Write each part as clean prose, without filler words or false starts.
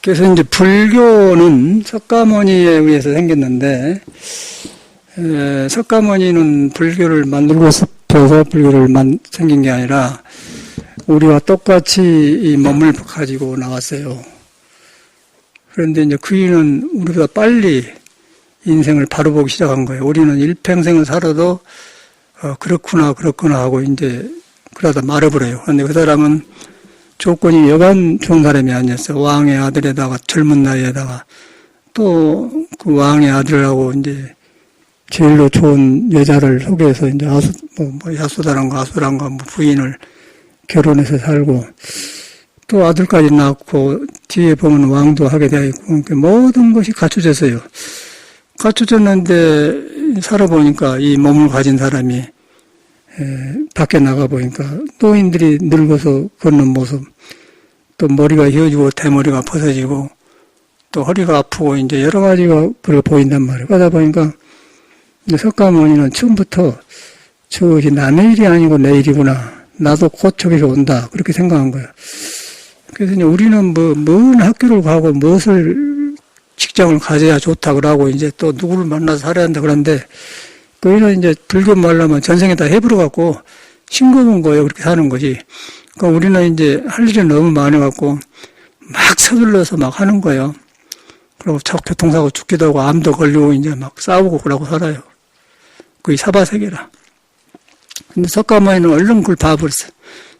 그래서 이제 불교는 석가모니에 의해서 생겼는데, 석가모니는 불교를 만들고 싶어서 불교를 생긴 게 아니라, 우리와 똑같이 이 몸을 가지고 나왔어요. 그런데 이제 그이는 우리보다 빨리 인생을 바로 보기 시작한 거예요. 우리는 일평생을 살아도, 그렇구나 하고 이제, 그러다 말아버려요. 그런데 그 사람은 조건이 여간 좋은 사람이 아니었어요. 왕의 아들에다가 젊은 나이에다가 또 그 왕의 아들하고 이제 제일로 좋은 여자를 소개해서 이제 야수다란가 아수란가 부인을 결혼해서 살고 또 아들까지 낳고 뒤에 보면 왕도 하게 되어 있고 그러니까 모든 것이 갖춰졌어요. 갖춰졌는데 살아보니까 이 몸을 가진 사람이 밖에 나가보니까 노인들이 늙어서 걷는 모습, 또 머리가 휘어지고 대머리가 벗어지고 또 허리가 아프고 이제 여러 가지가 보인단 말이에요. 그러다 보니까 석가모니는 처음부터 저것이 남의 일이 아니고 내 일이구나. 나도 곧 저기서 온다. 그렇게 생각한 거예요. 그래서 이제 우리는 뭔 학교를 가고 무엇을 직장을 가져야 좋다고 하고 이제 또 누구를 만나서 살아야 한다 그러는데 그이는 이제 불교 말하면 전생에 다 해부러갖고 싱거운 거예요. 그렇게 사는 거지. 그러니까 우리는 이제 할 일이 너무 많아갖고 막 서둘러서 막 하는 거예요. 그리고 교통사고 죽기도 하고 암도 걸리고 이제 막 싸우고 그러고 살아요. 그게 사바세계라. 근데 석가모니는 얼른 그걸 봐버렸어요.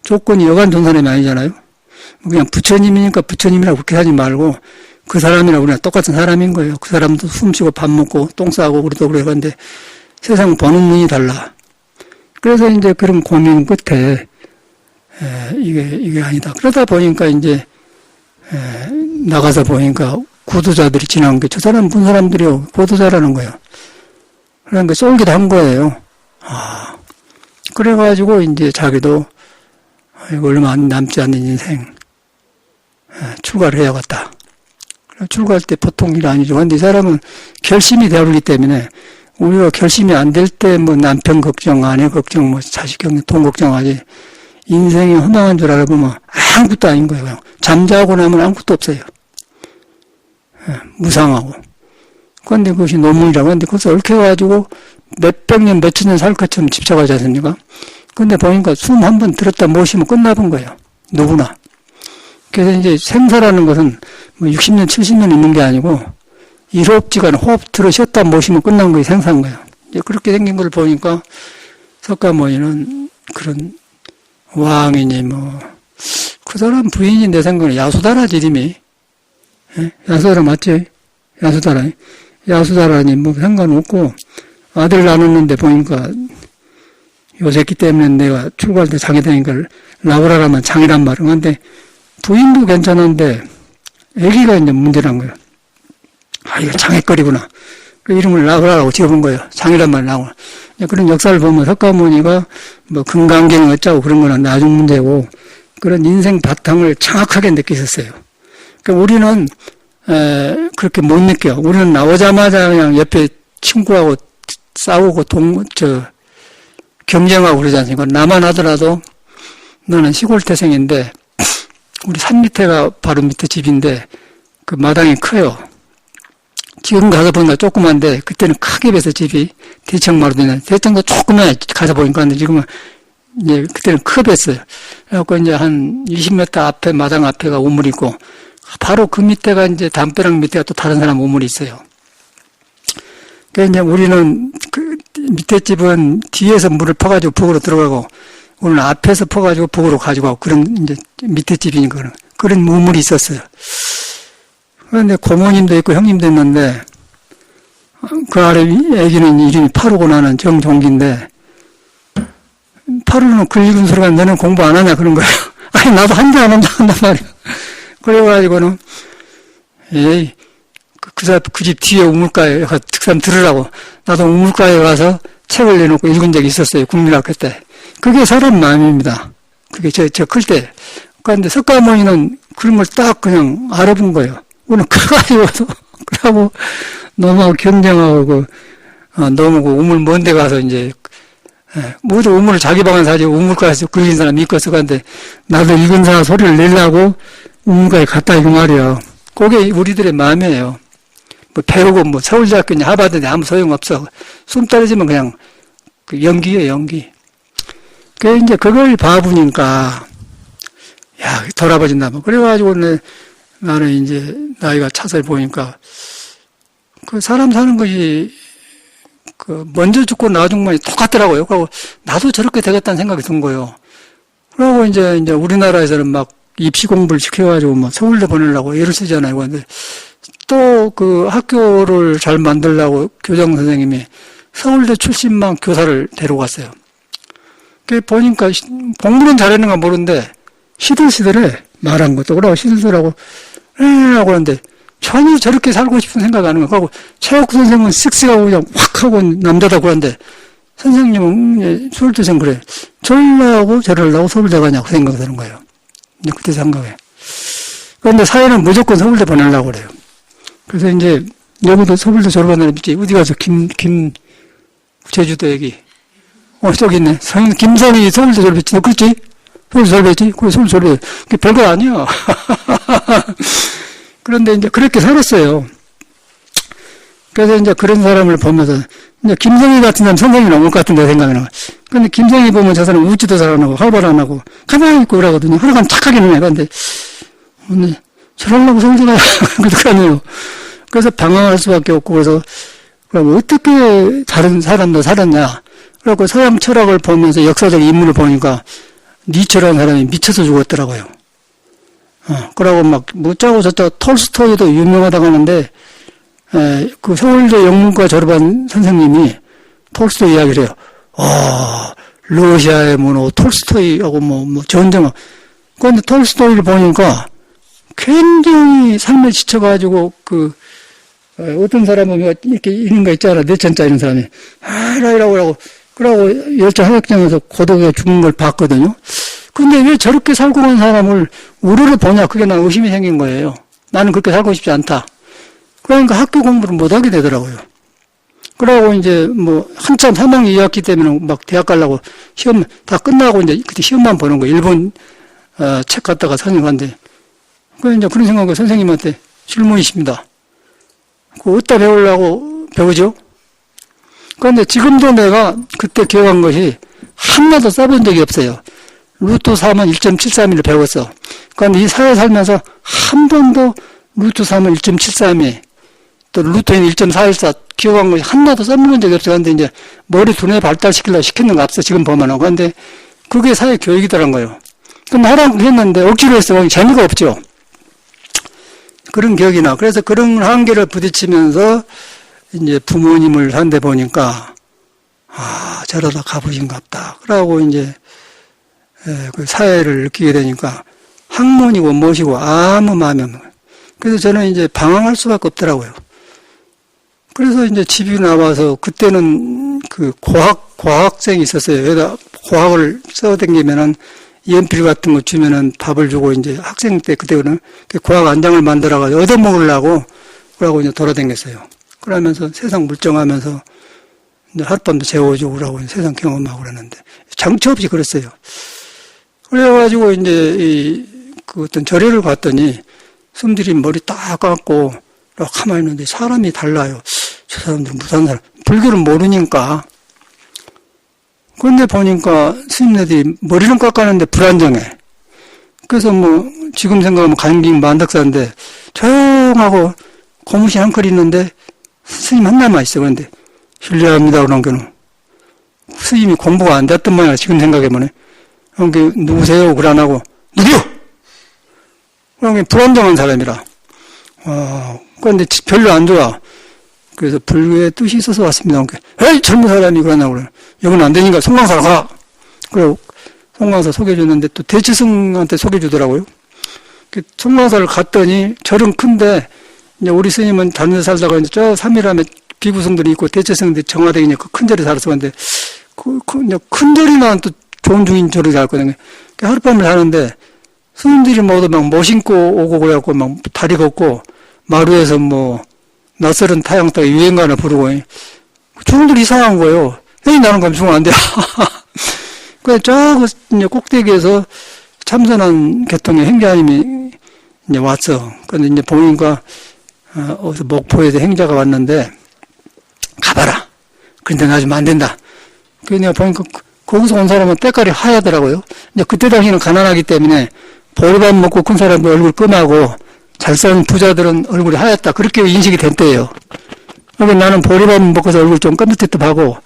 조건이 여간 좋은 사람이 아니잖아요. 그냥 부처님이니까 부처님이라고 그렇게 하지 말고 그 사람이랑 우리랑 똑같은 사람인 거예요. 그 사람도 숨쉬고 밥 먹고 똥 싸고 우리도 그래. 근데 세상 보는 눈이 달라. 그래서 이제 그런 고민 끝에 이게 아니다. 그러다 보니까 이제 나가서 보니까 구도자들이 지나온 게 저 사람 본 사람들이요 구도자라는 거예요. 그러니까 쏠깃한 거예요. 그래가지고 이제 자기도 얼마 남지 않는 인생 출가를 해야겠다. 출가할 때 보통 일 아니죠. 근데 이 사람은 결심이 되어버리기 때문에 우리가 결심이 안 될 때 뭐 남편 걱정, 아내 걱정, 뭐 자식 걱정, 돈 걱정하지. 인생이 허망한 줄 알아보면 아무것도 아닌 거예요. 그냥 잠자고 나면 아무것도 없어요. 무상하고. 그런데 그것이 노문이라고 하는데 그것을 얽혀가지고 몇백 년, 몇천 년 살 것처럼 집착하지 않습니까? 근데 보니까 숨 한 번 들었다 모시면 끝나본 거예요. 누구나. 그래서 이제 생사라는 것은 뭐 60년, 70년 있는 게 아니고 일호흡지간 호흡 들어 쉬었다 모시면 끝난 거예요. 생사인 거예요. 이제 그렇게 생긴 걸 보니까 석가모니는 그런 왕이니 그 사람 부인이 내 생각에 야수다라지 이름이. 야수다라 맞지? 야수다라니 상관없고 아들 나눴는데 보니까 요 새끼 때문에 내가 출가할 때 장이 되니까 나오라라면 장이란 말은 한데 부인도 괜찮은데 애기가 이제 문제란 거예요. 이거 장애거리구나. 그 이름을 나오라라고 지어본 거예요. 장이란 말 나오고. 그런 역사를 보면 석가모니가 금강경 어쩌고 그런 거는 나중 문제고 그런 인생 바탕을 정확하게 느끼셨어요. 그러니까 우리는 그렇게 못 느껴요. 우리는 나오자마자 그냥 옆에 친구하고 싸우고 경쟁하고 그러지 않습니까? 나만 하더라도 너는 시골 태생인데 우리 산 밑에가 바로 밑에 집인데 그 마당이 커요. 지금 가서 보니까 조그만데 그때는 크게 배서 집이 대청마루 되는 대청도 조그만 가서 보니까 근데 지금은 이제 그때는 크게 뱄어요. 그래갖고 이제 한 20m 앞에 마당 앞에가 우물이 있고 바로 그 밑에가 이제 담벼락 밑에가 또 다른 사람 우물이 있어요. 그러니까 이제 우리는 그 밑에 집은 뒤에서 물을 퍼가지고 북으로 들어가고 우리는 앞에서 퍼가지고 북으로 가지고 가고 그런 이제 밑에 집이니까 그런 우물이 있었어요. 그런데 고모님도 있고 형님도 있는데 그 아래 애기는 이름이 파루고 나는 정종기인데 파루는 긁은 소리가 너는 공부 안 하냐 그런 거예요. 아니 나도 한자 안 한단 말이야. 그래가지고는 그 집 뒤에 우물가에 특산 들으라고 나도 우물가에 가서 책을 내놓고 읽은 적이 있었어요. 국민학교 때. 그게 사람 마음입니다. 그게 저 클 때. 그런데 석가모니는 그런 걸 딱 그냥 알아본 거예요. 우리는 커가지고서 그러고 너무 경쟁하고 너무 우물 먼 데 가서 이제 예, 모두 우물을 자기 방에 사지 우물가에서 그린 사람 믿고 써가는데 나도 읽은 사람 소리를 내려고 우물가에 갔다 이거 말이야. 그게 우리들의 마음이에요. 뭐 배우고 뭐 서울대학교냐 하버드냐 아무 소용없어. 숨 떨어지면 그냥 그 연기예요, 연기. 그 이제 그걸 봐보니까 야 돌아버진다 뭐 그래가지고 나는 이제 나이가 차서 보니까 그 사람 사는 것이 그 먼저 죽고 나중만이 똑같더라고요. 그리고 나도 저렇게 되겠다는 생각이 든 거예요. 그러고 이제 우리나라에서는 막 입시 공부를 시켜가지고 뭐 서울대 보내려고 애를 쓰잖아요. 근데 또 그 학교를 잘 만들려고 교장 선생님이 서울대 출신만 교사를 데려갔어요. 그 보니까 공부는 잘하는가 모르는데 시들시들해. 말한 것도 그러고 시들시들하고 라고 하는데 전혀 저렇게 살고 싶은 생각 안 하는 거고 체육 선생님은 씩씩하고 그냥 확 하고 남자다 그러는데 선생님은 서울대생 그래. 저러려고 저러려고 서울대 가냐고 생각이 드는 거예요. 그때 생각해. 그런데 사회는 무조건 서울대 보내려고 그래요. 그래서 이제 여기도 서울대 졸업한 사람 있지. 어디 가서 제주도 얘기. 저기 있네. 김성희 서울대 졸업했지. 너 그랬지? 서울대 졸업했지? 그래, 서울대 졸업해. 그게 별거 아니야. 그런데 이제 그렇게 살았어요. 그래서 이제 그런 사람을 보면서, 이제 김성희 같은 사람 선생님이 나올 것 같은데 생각이 나. 근데 김성희 보면 저 사람 웃지도 잘 안 하고, 할말 안 하고, 가만히 있고 그러거든요. 하루간 착하기는 해. 근데, 저러려고 서울대 가야, 그러니까요. 그래서 방황할 수밖에 없고, 그래서, 그럼 어떻게 다른 사람도 살았냐. 그래갖고 서양 철학을 보면서 역사적 인물을 보니까 니체라는 사람이 미쳐서 죽었더라고요. 그러고 막 묻자고 저쩌고 톨스토이도 유명하다고 하는데 그 서울대 영문과 졸업한 선생님이 톨스토이 이야기를 해요. 러시아의 뭐 톨스토이하고 뭐 전쟁. 그런데 톨스토이를 보니까 굉장히 삶에 지쳐가지고 어떤 사람은 이렇게 이런 거 있잖아. 네 천짜 이런 사람이 이라고 그러고 열차 하역장에서 고독에 죽는 걸 봤거든요. 근데 왜 저렇게 살고 간 사람을 우르르 보냐? 그게 난 의심이 생긴 거예요. 나는 그렇게 살고 싶지 않다. 그러니까 학교 공부를 못 하게 되더라고요. 그러고 이제 뭐 한참 3학년 2학기 때문에 막 대학 가려고 시험 다 끝나고 이제 그때 시험만 보는 거예요. 일본 책 갖다가 선생님한테. 그 이제 그런 생각을 선생님한테 질문이십니다. 그거 어디다 배우려고 배우죠? 그런데 지금도 내가 그때 기억한 것이 하나도 써본 적이 없어요. 루트 3은 1.73을 배웠어. 그런데 이 사회 살면서 한 번도 루트 3은 1.73이 또 루트는 1.414 기억한 것이 하나도 써본 적이 없어요. 그런데 이제 머리 두뇌 발달시키려고 시켰는 거 없어. 지금 보면은. 그런데 그게 사회 교육이더란 거예요. 근데 하라고 했는데 억지로 했어. 재미가 없죠. 그런 기억이 나. 그래서 그런 한계를 부딪히면서 이제 부모님을 산데 보니까, 저러다 가보신갑다. 그러고 이제, 그 사회를 느끼게 되니까 학문이고 무엇이고 아무 마음이 없는 거예요. 그래서 저는 이제 방황할 수밖에 없더라고요. 그래서 이제 집이 나와서 그때는 그 고학생이 있었어요. 여기다 고학을 써댕기면은 연필 같은 거 주면은 밥을 주고 이제 학생 때 그때는 고학 안장을 만들어가지고 얻어먹으려고 그러고 이제 돌아다녔어요. 그러면서 세상 물정하면서 이제 하룻밤도 재워주고 그러고 세상 경험하고 그러는데 장치 없이 그랬어요. 그래가지고 이제 그 어떤 절에를 갔더니 숨들이 머리 딱 감고 가만히 있는데 사람이 달라요. 저 사람들은 무슨 사람? 불교를 모르니까. 그런데 보니까 스님네들이 머리는 깎았는데 불안정해. 그래서 뭐 지금 생각하면 간ging 만덕사인데 조용하고 고무신 한 컬 있는데 스님 하나만 있어. 그런데 실례합니다. 그런 거는 스님이 공부가 안 됐던 모양이야. 지금 생각해보네. 그러니까 누구세요? 그래 안 하고 누구요? 그러니까 불안정한 사람이라. 그런데 별로 안 좋아. 그래서 불교의 뜻이 있어서 왔습니다. 그러니까 에이 젊은 사람이 그러냐고 그래. 여기는 안 되니까 송광사로 가. 그리고 송광사 소개해줬는데 또 대치승한테 소개해주더라고요. 송광사를 갔더니 절은 큰데 이제 우리 스님은 다른 데 살다가 이제 저 삼일함에 비구성들이 있고 대체성들이 정화되어 있는 그 큰 절에 살았어. 근데 큰 절이나 또 좋은 중인 절에 살거든요. 하룻밤을 사는데 스님들이 모두 막 못 신고 오고 그래갖고 막 다리 걷고 마루에서 뭐 낯설은 타향 따위 유행가를 부르고 주인들이 이상한 거예요. 나는 그럼 죽으면 안 돼. 그래, 저, 이제 꼭대기에서 참선한 계통의 행자님이 이제 왔어. 근데 이제 보니까, 어디서 목포에서 행자가 왔는데, 가봐라. 근데 놔주면 안 된다. 그 내가 보니까 거기서 온 사람은 때깔이 하얗더라고요. 이제 그때 당시는 가난하기 때문에 보리밥 먹고 큰 사람들 얼굴 끔하고 잘 사는 부자들은 얼굴이 하얗다. 그렇게 인식이 된 때예요. 그러니까 나는 보리밥 먹어서 얼굴 좀 깜찍하고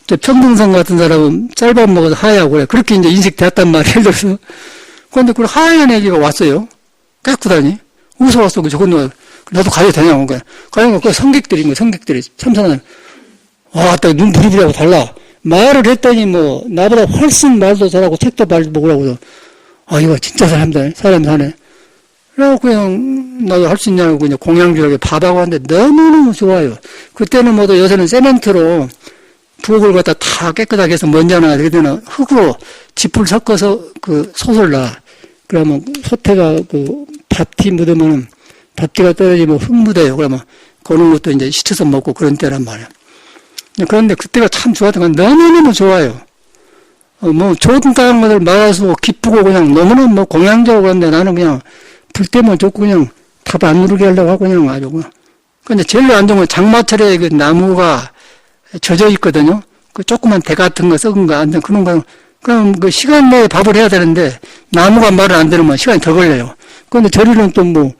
저 평등성 같은 사람은 쌀밥 먹어서 하얗고 그래. 그렇게 이제 인식됐단 말이에요. 그래서 그런데 그 하얀 애기가 왔어요. 깨끗하니. 어디서 왔어? 그 저건 나도 가야 되냐고. 가야 그 성객들인 거야. 성객들이 참선하는. 와, 딱 눈 부리부리하고 달라. 말을 했더니 뭐 나보다 훨씬 말도 잘하고 책도 말도 먹으라고. 아, 이거 진짜 사람들 사람 사네. 그래갖고 그냥 나도 할 수 있냐고 그냥 공양주하게 밥하고 하는데 너무너무 좋아요. 그때는 뭐도 요새는 세멘트로 부엌을 갖다 다 깨끗하게 해서 먼지 하나 그때는 흙으로 짚을 섞어서 그 솥을 놔. 그러면 솥에가 그 밥티 묻으면은 밥티가 떨어지면 흙 묻어요. 그러면 그런 것도 이제 시쳐서 먹고 그런 때란 말이야. 그런데 그때가 참 좋았던 건 너무너무 좋아요. 뭐 좋은 땅을 말아서 기쁘고 그냥 너무너무 뭐 공양적으로 그런데 나는 그냥 불 때만 좋고 그냥 답 안 누르게 하려고 하고 그냥 아주 그냥. 근데 제일 안 좋은 건 장마철에 그 나무가 젖어 있거든요. 그 조그만 대 같은 거 썩은 거 안 돼. 그런 거 그럼 그 시간 내에 밥을 해야 되는데 나무가 말을 안 들으면 시간이 더 걸려요. 그런데 저리는 또 뭐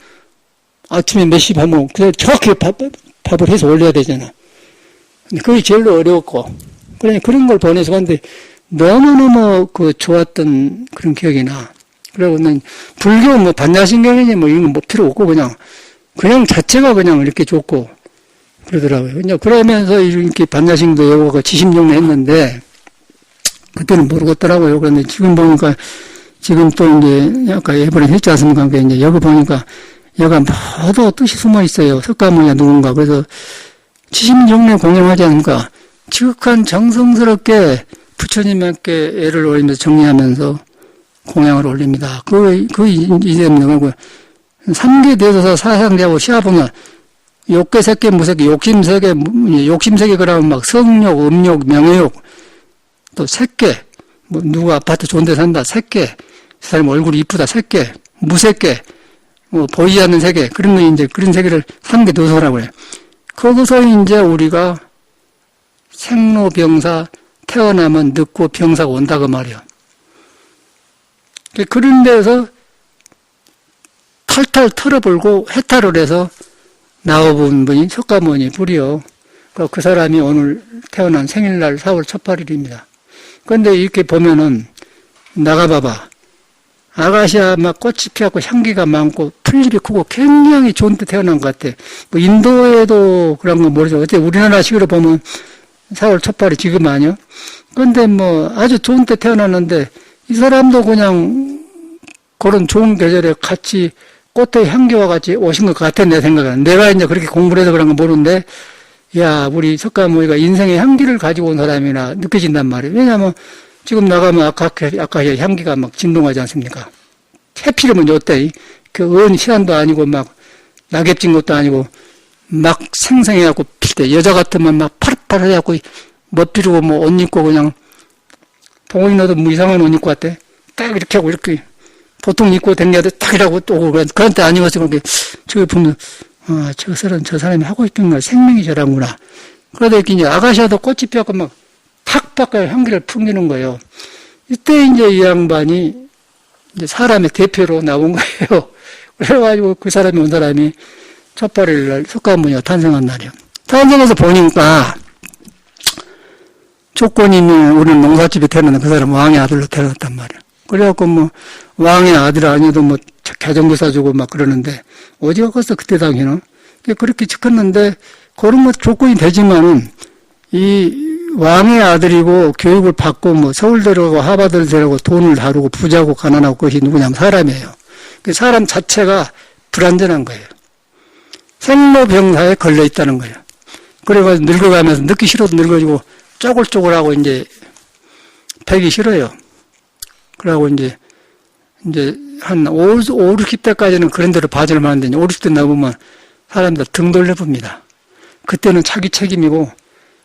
아침에 몇 시 하면 그냥 정확히 밥을 해서 올려야 되잖아. 그게 제일 어려웠고. 그런 걸 보내서 갔는데 너무너무 그 좋았던 그런 기억이 나. 그리고 난 불교 뭐 반야신경이니 뭐 이런 거 뭐 필요 없고 그냥 자체가 그냥 이렇게 좋고 그러더라고요. 그냥 그러면서 이렇게 반야신도 여고가 지심정리 했는데 그때는 모르겠더라고요. 그런데 지금 보니까 지금 또 이제 아까 이번에 했지 않습니까? 이제 여기 보니까 여가 모두 뜻이 숨어 있어요. 석가모니가 누군가. 그래서 지심정리 공양하지 않습니까? 지극한 정성스럽게 부처님께 애를 올리면서 정리하면서 공양을 올립니다. 이제입니다. 3개 대도사 사상자하고 시합보면 욕계, 색계, 무색계, 욕심세계 그러면 막 성욕, 음욕, 명예욕, 또 색계, 뭐 누가 아파트 좋은 데 산다, 색계, 그 사람 얼굴이 이쁘다, 색계, 무색계, 뭐 보이지 않는 세계, 그런 거 이제 그런 세계를 3개 도서라고 해요. 거기서 이제 우리가 생로병사 태어나면 늙고 병사가 온다고 말이야. 그런 데서 탈탈 털어불고 해탈을 해서 나와본 분이 석가모니 불이요. 그 사람이 오늘 태어난 생일날 4월 첫 8일입니다. 그런데 이렇게 보면은 나가봐봐. 아가시아 막 꽃이 피었고 향기가 많고 풀잎이 크고 굉장히 좋은 데 태어난 것 같아. 뭐 인도에도 그런 거 모르죠. 어때 우리나라식으로 보면 4월 첫 8일 지금 아니요? 근데 뭐 아주 좋은 데 태어났는데 이 사람도 그냥 그런 좋은 계절에 같이 꽃의 향기와 같이 오신 것 같아, 내 생각은. 내가 이제 그렇게 공부를 해서 그런 건 모르는데, 야, 우리 석가모니가 인생의 향기를 가지고 온 사람이나 느껴진단 말이에요. 왜냐하면 지금 나가면 아까 향기가 막 진동하지 않습니까? 해피름은 어때? 그 시간도 아니고 막 낙엽진 것도 아니고 막 생생해갖고 필 때 여자 같으면 막 파릇파릇해갖고 멋비르고 뭐 옷 입고 그냥 동원이 너도 뭐 이상한 옷 입고 왔대. 딱 이렇게 하고 이렇게 보통 입고 댕겨도 딱 이라고 또 오고 그런 때 아니어서 그렇게 저기 보면 저 사람이 하고 있던 거 생명이 저라구나. 그러다 이제 아가시아도 꽃이 피었고 막 탁 바꿔 향기를 풍기는 거예요. 이때 이제 이 양반이 이제 사람의 대표로 나온 거예요. 그래가지고 그 사람이 온 사람이 첫 8일 날 석가모니가 탄생한 날이에요. 탄생해서 보니까 조건이 있는 우리는 농사집에 태어났는데 그 사람 왕의 아들로 태어났단 말이에요. 그래갖고 뭐 왕의 아들 아니어도 뭐 가정도 사주고 막 그러는데 어디 갔겠어 그때 당시는. 그렇게 컸는데 그런 것 조건이 되지만은 이 왕의 아들이고 교육을 받고 뭐 서울 들어가고 하버드를 들어가고 돈을 다루고 부자고 가난하고 그것이 누구냐면 사람이에요. 그 사람 자체가 불완전한 거예요. 생로병사에 걸려 있다는 거예요. 그래가지고 늙어가면서 늙기 싫어도 늙어지고 쪼글쪼글하고 이제 배기 싫어요. 그러고 이제 한 50대까지는 그런 대로 봐줄 만한데 50대 넘으면 사람들 등 돌려봅니다. 그때는 자기 책임이고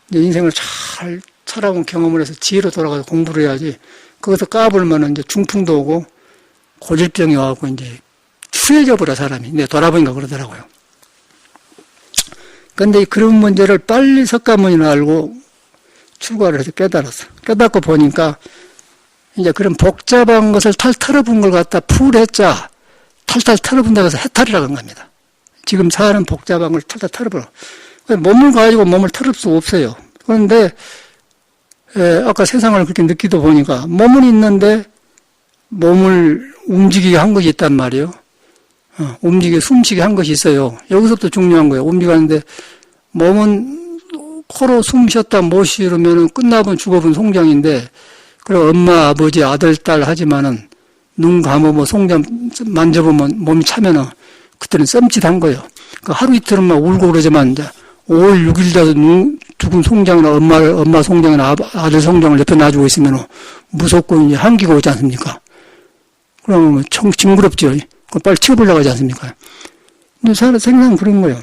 이제 인생을 잘 철학원 경험을 해서 지혜로 돌아가서 공부를 해야지. 거기서 까불면 이제 중풍도 오고 고질병이 와갖고 이제 추해져 버려, 사람이. 내 돌아보니까 그러더라고요. 근데 그런 문제를 빨리 석가모니는 알고 출가를 해서 깨달았어. 깨닫고 보니까 이제 그런 복잡한 것을 털어본 걸 갖다 풀했자 탈탈 털어본다고 해서 해탈이라고 한 겁니다. 지금 사는 복잡한 걸 탈탈 털어버려. 몸을 가지고 몸을 털을 수 없어요. 그런데 아까 세상을 그렇게 느끼다 보니까 몸은 있는데 몸을 움직이게 한 것이 있단 말이에요. 움직이게 숨쉬게 한 것이 있어요. 여기서부터 중요한 거예요. 움직이는데 몸은 코로 숨 쉬었다 못 쉬으면 끝나본 죽어본 송장인데, 그리고 엄마, 아버지, 아들, 딸 하지만은 눈 감으면 송장 만져보면 몸이 차면은 그때는 썸짓한 거예요. 그 하루 이틀은 막 울고 그러지만 이제 5일, 6일 돼서 죽은 송장이나 엄마 송장이나 아들 송장을 옆에 놔주고 있으면 무섭고 이제 한기가 오지 않습니까? 그러면 징그럽죠. 빨리 치워보려고 하지 않습니까? 근데 생각은 그런 거예요.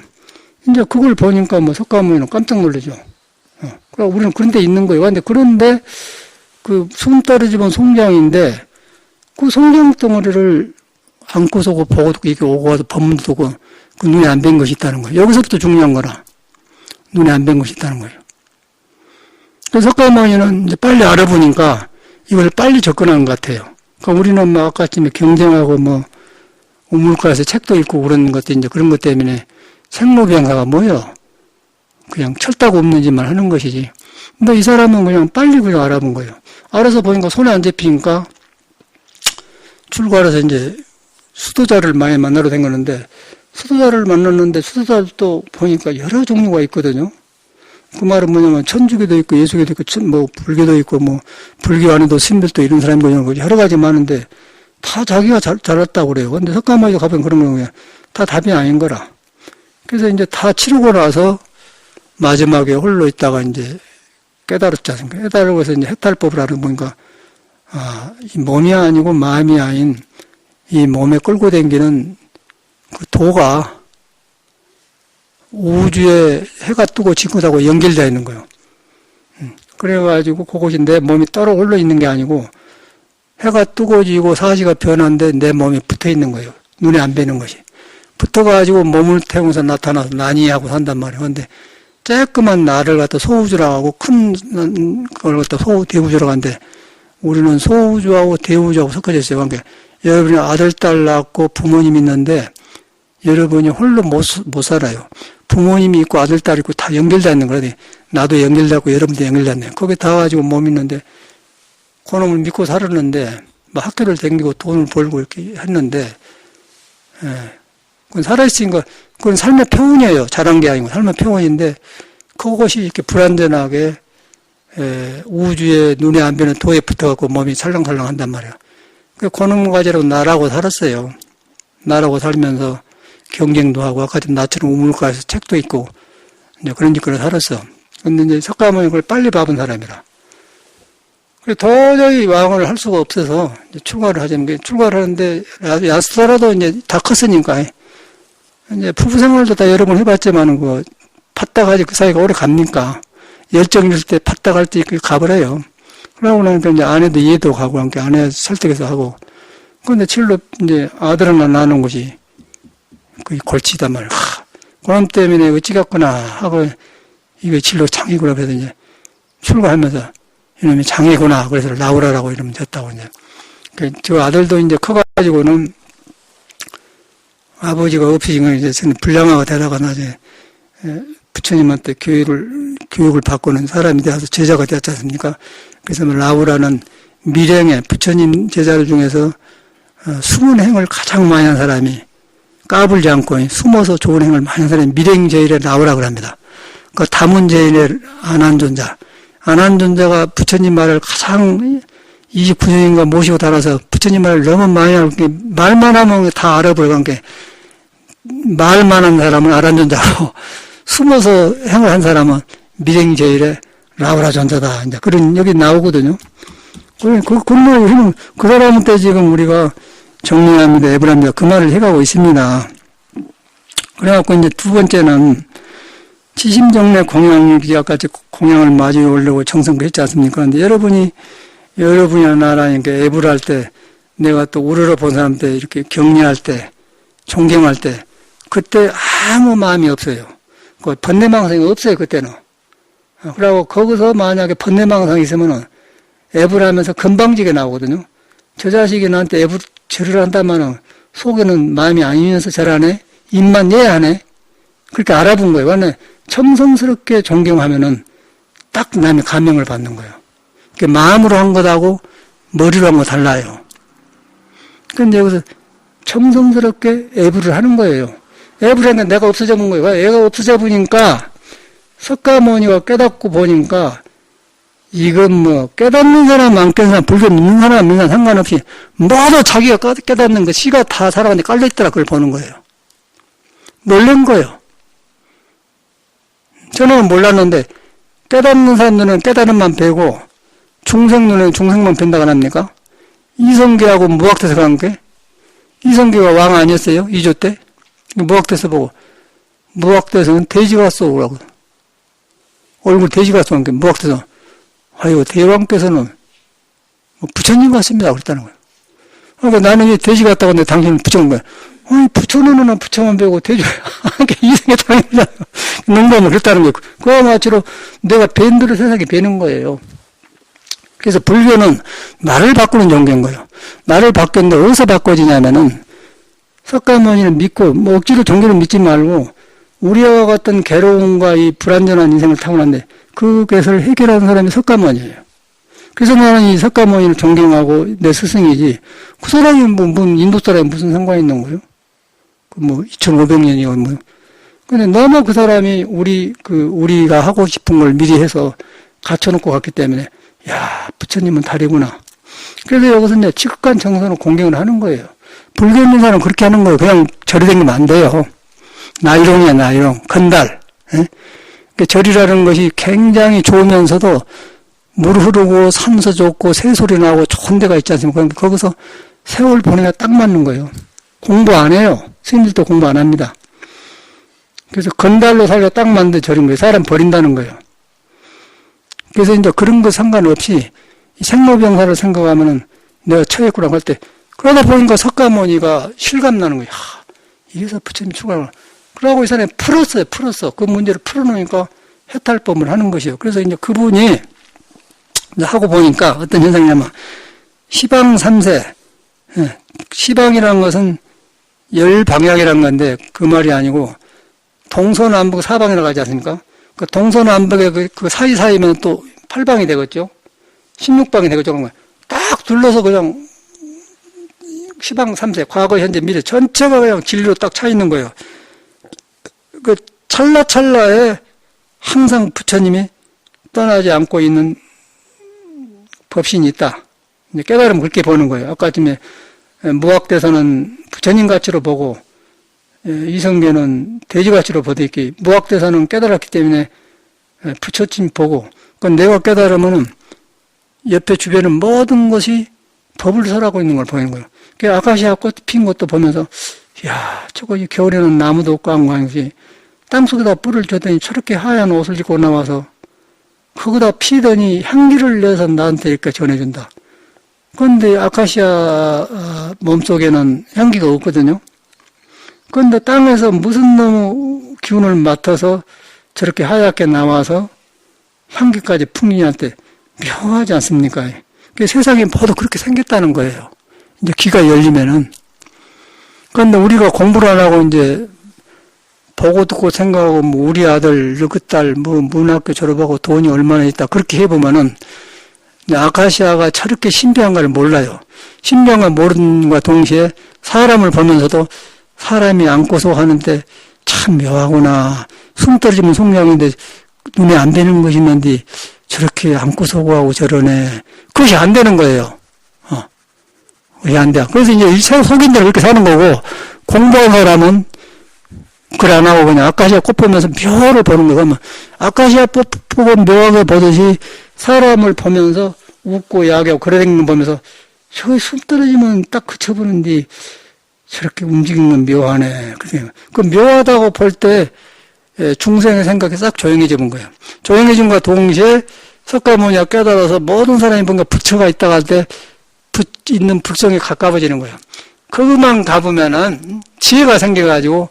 이제 그걸 보니까 뭐 석가모니는 깜짝 놀라죠. 그럼 우리는 그런 데 있는 거예요. 그런데 그 숨 떨어지면 송장인데 그 송장 덩어리를 안고서 보고 이렇게 오고 와도 법문도 두고 그 눈에 안 뵌 것이 있다는 거예요. 여기서부터 중요한 거라. 눈에 안 뵌 것이 있다는 거예요. 그래서 석가모니는 이제 빨리 알아보니까 이걸 빨리 접근하는 것 같아요. 그러니까 우리는 뭐 아까쯤에 경쟁하고 뭐 우물가에서 책도 읽고 그런 것도 이제 그런 것 때문에 생로병사가 뭐예요? 그냥 철다고 없는 짓만 하는 것이지. 근데 이 사람은 그냥 빨리 그냥 알아본 거예요. 알아서 보니까 손에 안 잡히니까 출가를 해서 이제 수도자를 많이 만나러 다녔는데, 수도자를 만났는데 수도자도 보니까 여러 종류가 있거든요. 그 말은 뭐냐면 천주교도 있고 예수교도 있고 뭐 불교도 있고 뭐 불교 안에도 신들도 이런 사람도 있고 여러 가지 많은데 다 자기가 잘했다고 그래요. 근데 석가모니도 가보면 그런 거예요. 다 답이 아닌 거라. 그래서 이제 다 치르고 나서 마지막에 홀로 있다가 이제 깨달았지 않습니까? 깨달고 해서 이제 해탈법을 알아보니까, 이 몸이 아니고 마음이 아닌 이 몸에 끌고 다니는 그 도가 우주에 해가 뜨고 지고 자고 연결되어 있는 거예요. 그래가지고 그것이 내 몸이 따로 올라 있는 게 아니고 해가 뜨고 지고 사시가 변하는데 내 몸이 붙어 있는 거예요. 눈에 안 뵈는 것이. 붙어가지고 몸을 태우면서 나타나서 난이하고 산단 말이에요. 근데 쬐끄만 나를 갖다 소우주라고 하고 큰 걸 갖다 대우주라고 하는데 우리는 소우주하고 대우주하고 섞어져 있어요. 그러니까 여러분이 아들, 딸 낳고 부모님 있는데 여러분이 홀로 못 살아요. 부모님이 있고 아들, 딸 있고 다 연결되어 있는 거라니. 나도 연결되고 여러분도 연결되네. 거기 다 가지고 몸 있는데 그놈을 믿고 살았는데 뭐 학교를 다니고 돈을 벌고 이렇게 했는데, 그건 살아있으니까 그건 삶의 평온이에요. 잘한 게 아니고 삶의 평온인데 그것이 이렇게 불완전하게 우주에 눈에 안 뵈는 도에 붙어갖고 몸이 살랑살랑 한단 말이에요. 그 그놈 가지고 나라고 살았어요. 나라고 살면서 경쟁도 하고 아까 전 나처럼 우물가에서 책도 읽고 이제 그런 짓거리 살았어. 근데 이제 석가모니 그걸 빨리 봐본 사람이라. 그래서 도저히 왕을 할 수가 없어서 이제 출가를 하자면 출가를 하는데 야스더라도 이제 다 컸으니까 이제 부부 생활도 다 여러 번 해봤지만은 그 팠다가지 그 사이가 오래 갑니까? 열정 있을 때 팠다갈 때 가버려요. 그러고 나니까 이제 아내도 이해도 가고 함께 아내 설득해서 하고. 그런데 칠로 이제 아들 하나 낳는 것이 그 골치단 말이야. 그놈 때문에 어찌겠구나 하고 이거 칠로 장이구나 그래서 이제 출가하면서 이놈이 장이구나 그래서 나오라라고 이러면 됐다고 이제. 저 아들도 이제 커가지고는 아버지가 없으신 건 이제 불량화가 되다가 나중에 부처님한테 교육을 받고는 사람이 되어서 제자가 되었지 않습니까? 그래서 라우라는 미령의 부처님 제자들 중에서 숨은 행을 가장 많이 한 사람이 까불지 않고 숨어서 좋은 행을 많이 한 사람이 미령제일의 라우라고 합니다. 그 다문제일의 안한존자. 안한존자가 부처님 말을 가장 29년인가 모시고 달아서 부처님 말을 너무 많이 하고 말만 하면 다 알아버리고 게 말만 한 사람은 안한존자고 숨어서 행을 한 사람은 미령제일의 라우라 존자다. 이제 그런 여기 나오거든요. 그 말을 그 사람한테 지금 우리가 정리합니다. 애벌합니다. 그 말을 해가고 있습니다. 그래갖고 이제 두 번째는 지심정래 공양이 아까 공양을 마주해 오려고 정성했지 않습니까? 근데 여러분이나 나라니까 애부를 할 때, 내가 또 우러러 본 사람한테 이렇게 격려할 때, 존경할 때, 그때 아무 마음이 없어요. 그 번뇌망상이 없어요, 그때는. 그러고 거기서 만약에 번뇌망상이 있으면은 애부를 하면서 건방지게 나오거든요. 저 자식이 나한테 절을 한다면은 속에는 마음이 아니면서 절하네? 입만 예하네? 그렇게 알아본 거예요. 왜냐면 정성스럽게 존경하면은 딱 남이 감명을 받는 거예요. 마음으로 한 것하고 머리로 한 거 달라요. 그런데 여기서 정성스럽게 애부를 하는 거예요. 애부를 했는데 내가 없어져 본 거예요. 애가 없어져 보니까 석가모니가 깨닫고 보니까 이건 뭐 깨닫는 사람 안 깨닫는 사람 불교 믿는 사람 안 믿는 사람 상관없이 모두 자기가 깨닫는 거 씨가 다 살아가는데 깔려있더라. 그걸 보는 거예요. 놀란 거예요. 저는 몰랐는데 깨닫는 사람들은 깨달음만 배고 중생 눈에는 중생만 뵌다고 안 합니까? 이성계하고 무학대서 간 게 이성계가 왕 아니었어요? 2조 때? 무학대서 보고 무학대서는 돼지가 쏘라고 얼굴 돼지가 쏘는 게 무학대서 아이고 대왕께서는 뭐 부처님 같습니다 그랬다는 거예요. 그러니까 나는 이 돼지 같다고 하는데 당신은 부처인 거야. 아니 부처는 부처만 배우고 돼지 이성계 당연히잖아요. 농담을 그랬다는 거예요. 그와 마치로 내가 뵌 대로 세상에 뵈는 거예요. 그래서 불교는 나를 바꾸는 종교인 거예요. 나를 바뀌는데 어디서 바꿔지냐면은 석가모니를 믿고 뭐 억지로 종교를 믿지 말고 우리와 같은 괴로움과 이 불완전한 인생을 타고났는데 그 것을 해결하는 사람이 석가모니예요. 그래서 나는 이 석가모니를 존경하고 내 스승이지 그 사람이 뭐 인도 사람이 무슨 상관이 있는 거예요? 뭐 2500년이고 뭐 근데 너무 그 사람이 우리가 하고 싶은 걸 미리 해서 갖춰놓고 갔기 때문에 야, 부처님은 다르구나. 그래서 여기서 이제 지극한 정성으로 공경을 하는 거예요. 불교 있는 사람은 그렇게 하는 거예요. 그냥 절이 댕기면 안 돼요. 나이롱이야, 나이롱. 건달. 예? 절이라는 것이 굉장히 좋으면서도 물 흐르고 산소 좋고 새소리 나고 좋은 데가 있지 않습니까? 거기서 세월 보내가 딱 맞는 거예요. 공부 안 해요. 스님들도 공부 안 합니다. 그래서 건달로 살려 딱 맞는 절인 거예요. 사람 버린다는 거예요. 그래서 이제 그런 거 상관없이 생로병사를 생각하면은 내가 처했구나 할 때 그러다 보니까 석가모니가 실감나는 거예요. 이래서 부처님 출가를 그러고 이 사람이 풀었어. 그 문제를 풀어놓으니까 해탈법을 하는 것이요. 그래서 이제 그분이 이제 하고 보니까 어떤 현상이냐면 시방 3세 시방이라는 것은 열방향이라는 건데 그 말이 아니고 동서남북 사방이라고 하지 않습니까? 그 동서남북의 그 사이사이면 또 8방이 되겠죠? 16방이 되겠죠? 그런 거. 딱 둘러서 그냥 시방 3세, 과거, 현재, 미래 전체가 그냥 진리로 딱 차 있는 거예요. 그 찰나찰나에 항상 부처님이 떠나지 않고 있는 법신이 있다. 깨달으면 그렇게 보는 거예요. 아까쯤에 무학대사는 부처님 가치로 보고 이성계는 돼지가치로 보듯이 무학대사는 깨달았기 때문에 부처님 보고 그건 내가 깨달으면은 옆에 주변은 모든 것이 법을 설하고 있는 걸 보이는 거예요. 그 아카시아 꽃 핀 것도 보면서 야 저거 겨울에는 나무도 없고 한광이지 땅속에다 뿔을 줬더니 저렇게 하얀 옷을 입고 나와서 거기다 피더니 향기를 내서 나한테 이렇게 전해준다. 그런데 아카시아 몸속에는 향기가 없거든요. 그런데 땅에서 무슨 놈의 기운을 맡아서 저렇게 하얗게 나와서 향기까지 풍기한테 묘하지 않습니까? 세상이 모두 그렇게 생겼다는 거예요. 이제 귀가 열리면은. 그런데 우리가 공부를 안 하고 이제 보고 듣고 생각하고 뭐 우리 아들, 그 딸, 뭐 문학교 졸업하고 돈이 얼마나 있다 그렇게 해보면은 아카시아가 저렇게 신비한가를 몰라요. 신비한 걸 모르는 것과 동시에 사람을 보면서도 사람이 안고서 하는데 참 묘하구나. 숨 떨어지면 속량인데 눈에 안 뵈는 것이 있는데 저렇게 안고서 하고 저러네. 그것이 안 되는 거예요. 왜 안 돼? 그래서 이제 속인 대로 그렇게 사는 거고 공부한 사람은 글 안 하고 그냥 아카시아 꽃 보면서 묘를 보는 거 그러면 아카시아 꽃 보고 묘하게 보듯이 사람을 보면서 웃고 야기하고 그러는 거 보면서 저기 숨 떨어지면 딱 그쳐보는데 저렇게 움직이는 건 묘하네. 그 묘하다고 볼 때 중생의 생각이 싹 조용해지는 거예요. 조용해짐과 동시에 석가모니가 깨달아서 모든 사람이 뭔가 부처가 있다고 할 때 있는 불성에 가까워지는 거예요. 그것만 가보면은 지혜가 생겨가지고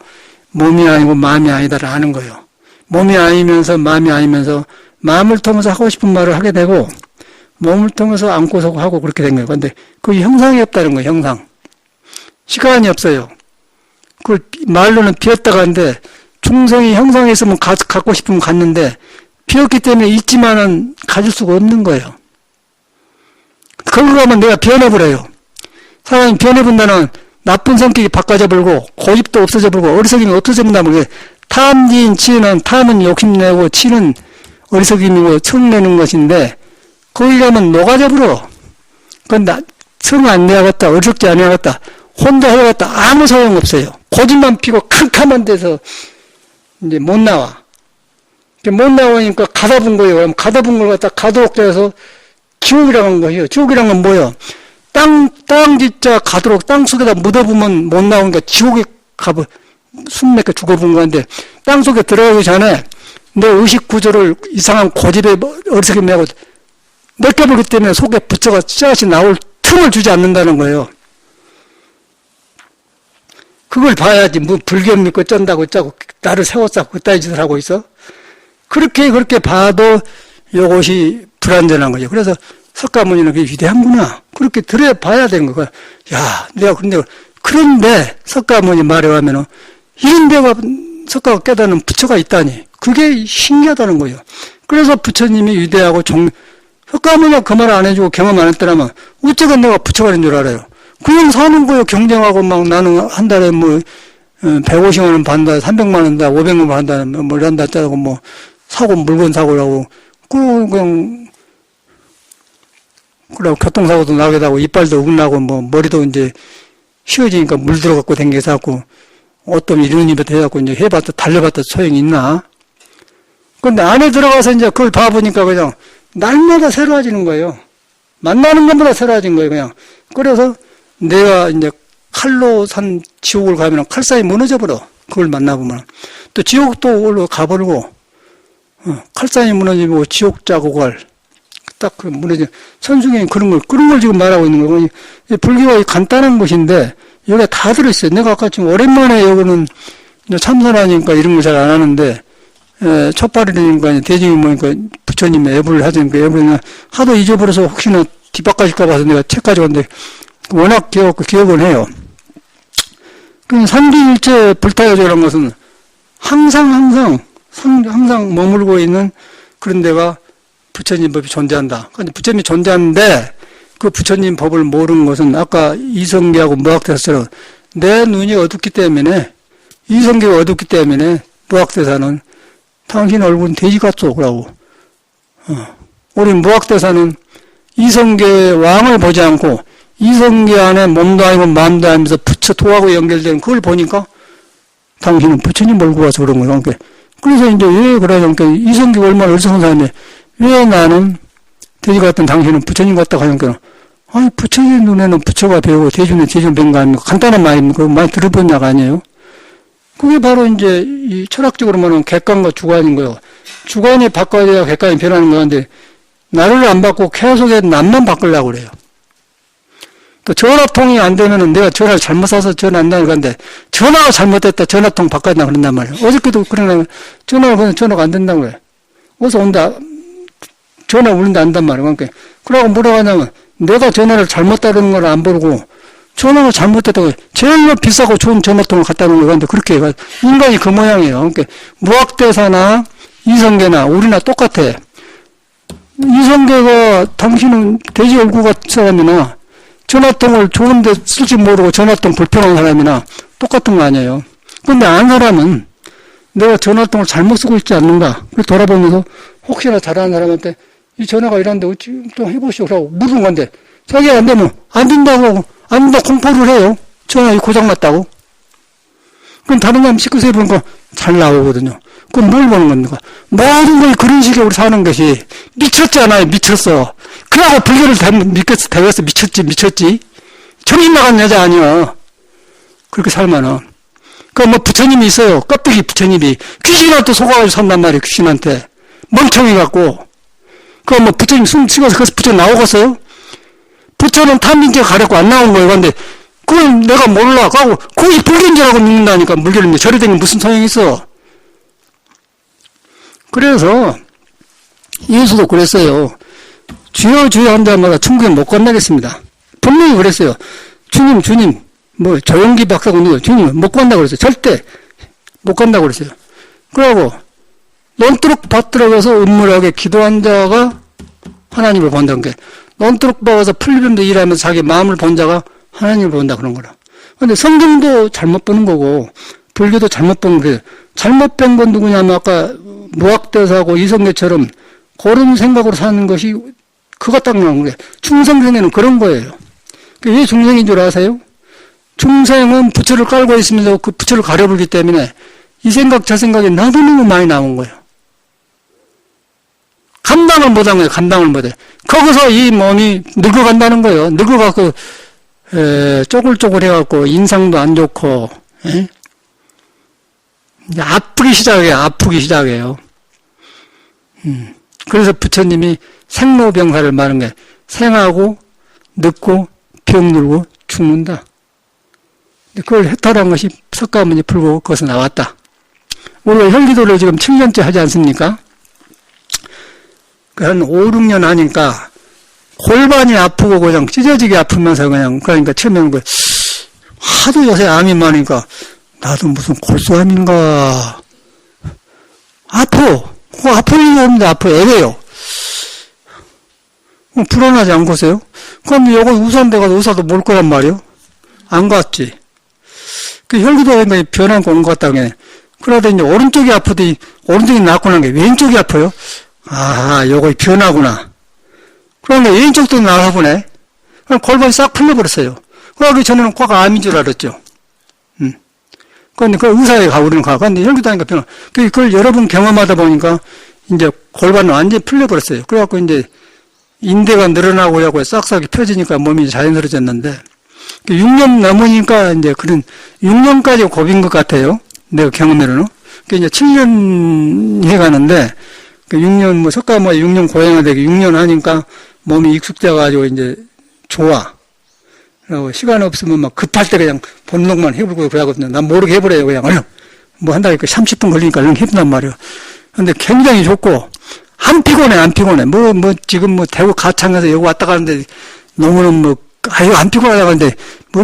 몸이 아니고 마음이 아니다를 아는 거예요. 몸이 아니면서 마음이 아니면서 마음을 통해서 하고 싶은 말을 하게 되고 몸을 통해서 안고서 하고 그렇게 된 거예요. 근데 그 형상이 없다는 거예요. 형상. 시간이 없어요. 그걸 말로는 비었다가 하는데 중생이 형상이 있으면 갖고 싶으면 갖는데 비었기 때문에 있지만은 가질 수가 없는 거예요. 그걸 하면 내가 변해버려요. 사람이 변해본다는 나쁜 성격이 바꿔져 버리고 고집도 없어져 버리고 어리석임이 없어져 본다면 탐지인 치는 탐은 욕심내고 치는 어리석임이고 성내는 것인데 거기 가면 녹아져 버려. 그건 성 안 내야겠다. 어리석지 않아야겠다. 혼자 해야겠다. 아무 소용없어요. 고집만 피고 캄캄한 데서 이제 못 나와. 못 나오니까 가다분 거예요. 그럼 가다분 걸 갖다 가도록 돼서 지옥이라고 하는 거예요. 지옥이란 건 뭐예요? 땅 진짜 가도록 땅 속에다 묻어보면 못 나오니까 지옥에 숨 막혀 죽어본 건데 땅 속에 들어가기 전에 내 의식 구조를 이상한 고집에 어리석임 내고 넓혀버리기 때문에 속에 부처가 씨앗이 나올 틈을 주지 않는다는 거예요. 그걸 봐야지 뭐 불교 믿고 쩐다고 짜고 나를 세웠다고 그따위 짓을 하고 있어. 그렇게 봐도 이것이 불완전한 거죠. 그래서 석가모니는 그게 위대한구나. 그렇게 들어봐야 되는 거야. 야, 내가 그런데 석가모니 말에 하면은 이런 데가 석가가 깨닫는 부처가 있다니. 그게 신기하다는 거예요. 그래서 부처님이 위대하고 석가모니가 그 말 안 해주고 경험 안 했더라면 어쩌면 내가 부처가 된 줄 알아요. 그냥 사는 거예요. 경쟁하고 막 나는 한 달에 뭐 150만 원 반다, 300만 원 다, 500만 원 반다, 뭐 이런다 짜고 뭐 사고 물건 사고라고 그냥 그러고 교통사고도 나게 하고 이빨도 욱나고 뭐 머리도 이제 휘어지니까 물 들어갖고 댕겨서 하고 어떤 이런 입에 대갖고 이제 해봤다 달려봤다 소용이 있나? 근데 안에 들어가서 이제 그걸 봐보니까 그냥 날마다 새로워지는 거예요. 만나는 것마다 새로워진 거예요, 그냥. 그래서 내가 이제 칼로 산 지옥을 가면 칼사이 무너져 버려. 그걸 만나보면. 또 지옥도 올라 가버리고, 칼사이 무너지고 지옥 자국을 딱 그 무너져. 선중에 그런 걸 지금 말하고 있는 거고. 불교가 간단한 것인데, 여기에 다 들어있어요. 내가 아까 지금 오랜만에 여기는 참선하니까 이런 걸 잘 안 하는데, 첫발이니까 대중이 모니까 부처님의 애부를 하자니까 애부를 하도 잊어버려서 혹시나 뒷바까질까 봐서 내가 책 가져왔는데 워낙 기억을 해요. 그 삼기일체 불타요제라는 것은 항상 머물고 있는 그런 데가 부처님 법이 존재한다. 그러니까 부처님이 존재하는데 그 부처님 법을 모르는 것은 아까 이성계하고 무학대사처럼 내 눈이 어둡기 때문에 이성계가 어둡기 때문에 무학대사는 당신 얼굴은 돼지 같소 그러고 우리 무학대사는 이성계 왕을 보지 않고 이성계 안에 몸도 아니고 마음도 아니면서 부처 도하고 연결되는 그걸 보니까 당신은 부처님 몰고 와서 그런 거예요. 그래서 이제 왜 그러냐니까 이성계가 얼마나 어리석은 사람인데 왜 나는 돼지 같은 당신은 부처님 같다고 하니까 아니 부처님 눈에는 부처가 배우고 대중은 대중 뵌 거 아닙니까? 간단한 말입니까? 그거 많이 들어본 약 아니에요? 그게 바로 이제 이 철학적으로 말하면 객관과 주관인 거예요. 주관이 바꿔야 객관이 변하는 건데 나를 안 바꾸고 계속해 남만 바꾸려고 그래요. 또 전화통이 안 되면은 내가 전화를 잘못 사서 전화 안 나는 건데 전화가 잘못됐다 전화통 바꿔야 그런단 말이에요. 어저께도 그러나 전화를 보내면 전화가 안 된다고 그래. 어디서 온다. 전화 울린다 안단 말이에요. 그러니까 그러고 뭐라고 하냐면 내가 전화를 잘못 따르는 걸 안 모르고 전화가 잘못됐다고 제일 비싸고 좋은 전화통을 갖다 놓은 거는데 그렇게 해가 인간이 그 모양이에요. 그러니까 무학대사나 이성계나 우리나 똑같아. 이성계가 당신은 돼지 얼굴 같은 사람이나 전화통을 좋은데 쓸지 모르고 전화통 불편한 사람이나 똑같은 거 아니에요. 근데 안 사람은 내가 전화통을 잘못 쓰고 있지 않는가 그걸 돌아보면서 혹시나 잘하는 사람한테 이 전화가 이런데 어찌 좀 해보시오 라고 물은 건데 자기가 안 되면 안 된다고 하고 안 된다 공포를 해요. 전화가 고장났다고. 그럼 다른 사람 시끄러워 보니까 잘 나오거든요. 그럼 뭘 보는 겁니까? 모든 걸 그런 식으로 우리 사는 것이 미쳤잖아요. 미쳤어. 그러고 불교를 대해서 미쳤지. 정신 나간 여자 아니야. 그렇게 살면은. 뭐 부처님이 있어요. 껍데기 부처님이. 귀신한테 속아가지고 산단 말이에요. 귀신한테. 멍청해갖고. 뭐 부처님 숨 쉬어서 거기서 부처 나오겠어요? 부처는 탐민제 가려고 안 나온 거예요. 근데 그건 내가 몰라. 그하고 거기 불견제라고 믿는다니까. 물견인데 절에 되면 무슨 소용이 있어. 그래서 예수도 그랬어요. 주여 주여 한 자마다 천국에 못 건너겠습니다. 분명히 그랬어요. 주님 뭐 조용기 박사가 있는 거 주님 못 간다고 그랬어요. 절대 못 간다고 그랬어요. 그러고 논두룩 받들어가서 음물하게 기도한 자가 하나님을 본다는 게, 논두룩 받아서 풀리면서 일하면서 자기 마음을 본 자가 하나님을 본다 그런 거라. 근데 성경도 잘못 보는 거고 불교도 잘못 보는 거예요. 잘못 본 건 누구냐면 아까 무학대사하고 이성계처럼 그런 생각으로 사는 것이 그거 딱 나온 거예요. 충성생에는 그런 거예요. 왜 중생인 줄 아세요? 중생은 부처를 깔고 있으면서 그 부처를 가려불기 때문에 이 생각 저 생각이 너무너무 많이 나온 거예요. 감당을 못한 거예요. 감당을 못해. 거기서 이 몸이 늙어간다는 거예요. 늙어갖고 쪼글쪼글해갖고 인상도 안 좋고 이제 아프기 시작해요. 그래서 부처님이 생로병사를 말한 게, 생하고 늙고 병들고 죽는다. 그걸 해탈한 것이 석가모니 불고 거기서 나왔다. 원래 혈기도를 지금 7년째 하지 않습니까? 한 5, 6년 하니까 골반이 아프고 그냥 찢어지게 아프면서 그러니까 처음에는 하도 요새 암이 많으니까 나도 무슨 골수암인가. 그거 아플 리가 없는데 애래요. 불안하지 않겠어요? 그럼 여기 의사인데 가서 의사도 몰 거란 말이요? 안 갔지. 그 혈기도가 변한 거 온 것 같다네. 그러다 이제 오른쪽이 아프더니 오른쪽이 낫고 난 게 왼쪽이 아파요? 요거 변하구나. 그런데 왼쪽도 나와 보네. 그럼 골반이 싹 풀려버렸어요. 그러기 전에는 꽉 암인 줄 알았죠. 그런데 그 의사에 우리는 가. 근데 혈기도 하니까 변화. 그걸 여러 번 경험하다 보니까 이제 골반은 완전히 풀려버렸어요. 그래갖고 이제 인대가 늘어나고 하고 싹싹이 펴지니까 몸이 자연스러워졌는데, 6년 넘으니까 이제 그런 6년까지 고빈 것 같아요. 내가 경험으로는. 이제 7년 해가는데, 6년, 석가모니 6년 고행을 되게 6년 하니까 몸이 익숙돼가지고 이제 좋아. 그리고 시간 없으면 막 급할 때 그냥 본능만 해보고 그러거든요. 난 모르게 해버려요. 그냥 얼른. 뭐 한다니까 30분 걸리니까 얼른 해본단 말이에요. 근데 굉장히 좋고, 안 피곤해. 지금 대구 가창에서 여기 왔다 가는데 너무는 안 피곤하다고 하는데,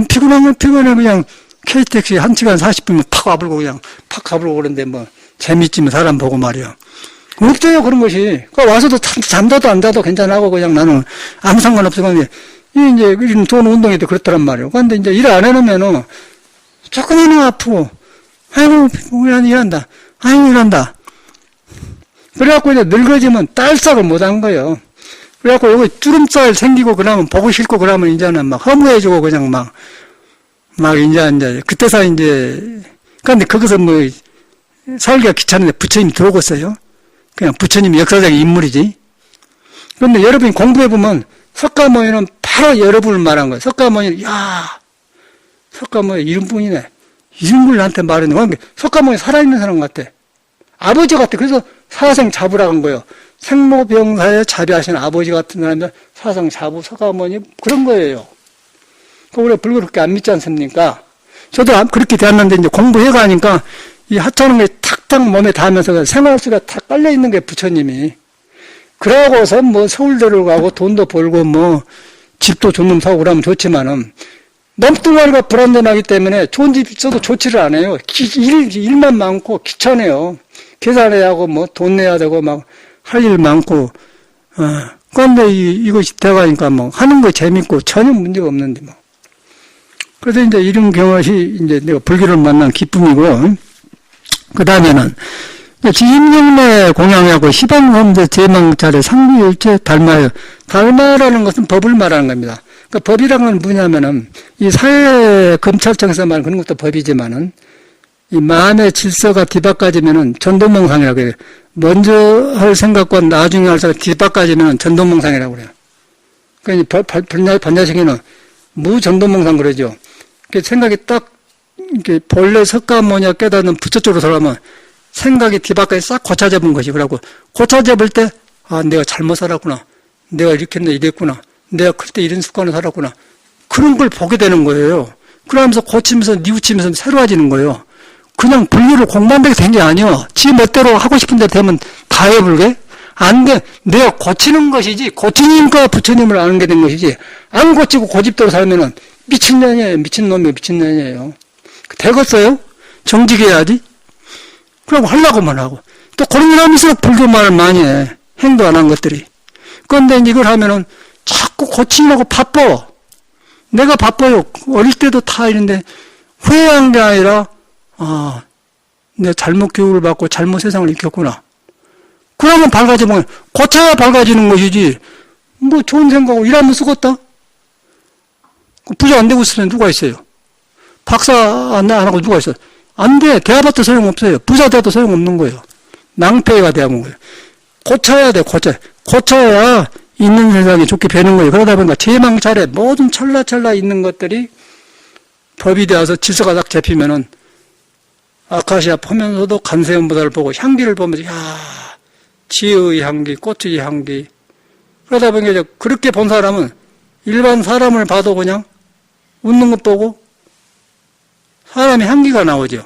피곤하면 피곤해. 그냥 KTX 1시간 40분이면 팍 와불고 팍 가불고 그러는데 재밌지 사람 보고 말이야. 없어요, 그런 것이. 와서도 잠자도 안 자도 괜찮아고 그냥 나는 아무 상관없어. 근데 이제 좋은 운동에도 그렇더란 말이에요. 근데 이제 일 안 해놓으면은 조금이나 아프고, 일한다. 그래갖고 이제 늙어지면 딸싹을 못 한 거예요. 그래갖고 여기 주름살 생기고 그러면 보고 싫고 그러면 이제는 막 허무해지고 그냥 막 이제 그때서 이제, 근데 거기서 살기가 귀찮은데 부처님이 들어오겠어요? 그냥 부처님이 역사적인 인물이지. 그런데 여러분이 공부해보면 석가모니는 바로 여러분을 말한 거예요. 석가모니는, 석가모니 이름뿐이네. 이름을 나한테 말했네. 석가모니 살아있는 사람 같아. 아버지 같아. 그래서 사생 자부라고 한 거예요. 생로병사에 자비하신 아버지 같은 사람이 사생 자부, 석가모니 그런 거예요. 우리가 불교를 그렇게 안 믿지 않습니까? 저도 그렇게 되었는데 이제 공부해 가니까 이 하찮은 게 탁탁 몸에 닿으면서 생활 속에 탁 깔려 있는 게 부처님이. 그러고서 서울대를 가고 돈도 벌고 집도 좋은 놈 사고 그러면 좋지만은 몸뚱아리가 불안전하기 때문에 좋은 집 있어도 좋지를 않아요. 일만 많고 귀찮아요. 계산해야 하고 돈 내야 되고 할 일 많고. 그런데 이것이 돼가니까 하는 거 재밌고 전혀 문제가 없는데 그래서 이제 이런 경험이 이제 내가 불교를 만난 기쁨이고, 그 다음에는 지임경내 공양하고 시방험제 제망차례 상부일체 달마예요. 달마라는 것은 법을 말하는 겁니다. 그러니까 법이라는 건 뭐냐면은 이 사회 검찰청에서 말하는 그런 것도 법이지만은 이 마음의 질서가 뒤바꿔지면은 전도몽상이라고 해요. 먼저 할 생각과 나중에 할 생각 뒤바꿔지면은 전도몽상이라고 그래요. 그러니까 반야식에는 무전도몽상 그러죠. 생각이 딱 이렇게 본래 석가모니가 깨닫는 부처 쪽으로 들어가면 생각이 뒤바깥에 싹 고쳐잡은 것이. 그러고 고쳐잡을 때, 아, 내가 잘못 살았구나. 내가 이렇게 했는데 이랬구나. 내가 그때 이런 습관을 살았구나. 그런 걸 보게 되는 거예요. 그러면서 고치면서 뉘우치면서 새로워지는 거예요. 그냥 불교를 공부한다고 된 게 아니야. 지 멋대로 하고 싶은 대로 되면 다 해불게? 안 돼. 내가 고치는 것이지, 고치니까 부처님을 아는 게 된 것이지, 안 고치고 고집대로 살면은 미친년이에요. 미친놈이에요. 미친년이에요. 되겠어요? 정직해 해야지. 그러고 하려고만 하고. 또 그런 일 하면서 불교 말을 많이 해. 행도 안 한 것들이. 그런데 이걸 하면은 자꾸 고치려고 바빠. 내가 바빠요. 어릴 때도 다 이런데 후회한 게 아니라, 아, 내가 잘못 교육을 받고 잘못 세상을 익혔구나. 그러면 밝아지면, 고쳐야 밝아지는 것이지, 뭐 좋은 생각하고 일하면 쓰겄다? 부자 안 되고 있으면 누가 있어요? 박사 안 하고 누가 있어요? 안 돼. 대학도 소용없어요. 부자 돼도 소용없는 거예요. 낭패가 되는 거예요. 고쳐야 돼, 고쳐야 있는 세상이 좋게 되는 거예요. 그러다 보니까 제망차례 모든 찰나찰나 있는 것들이 법이 되어서 질서가 딱 잡히면은 아카시아 보면서도 간세음보다를 보고 향기를 보면서, 야, 지의 향기, 꽃의 향기. 그러다 보니까 그렇게 본 사람은 일반 사람을 봐도 그냥 웃는 것 보고 사람의 향기가 나오죠.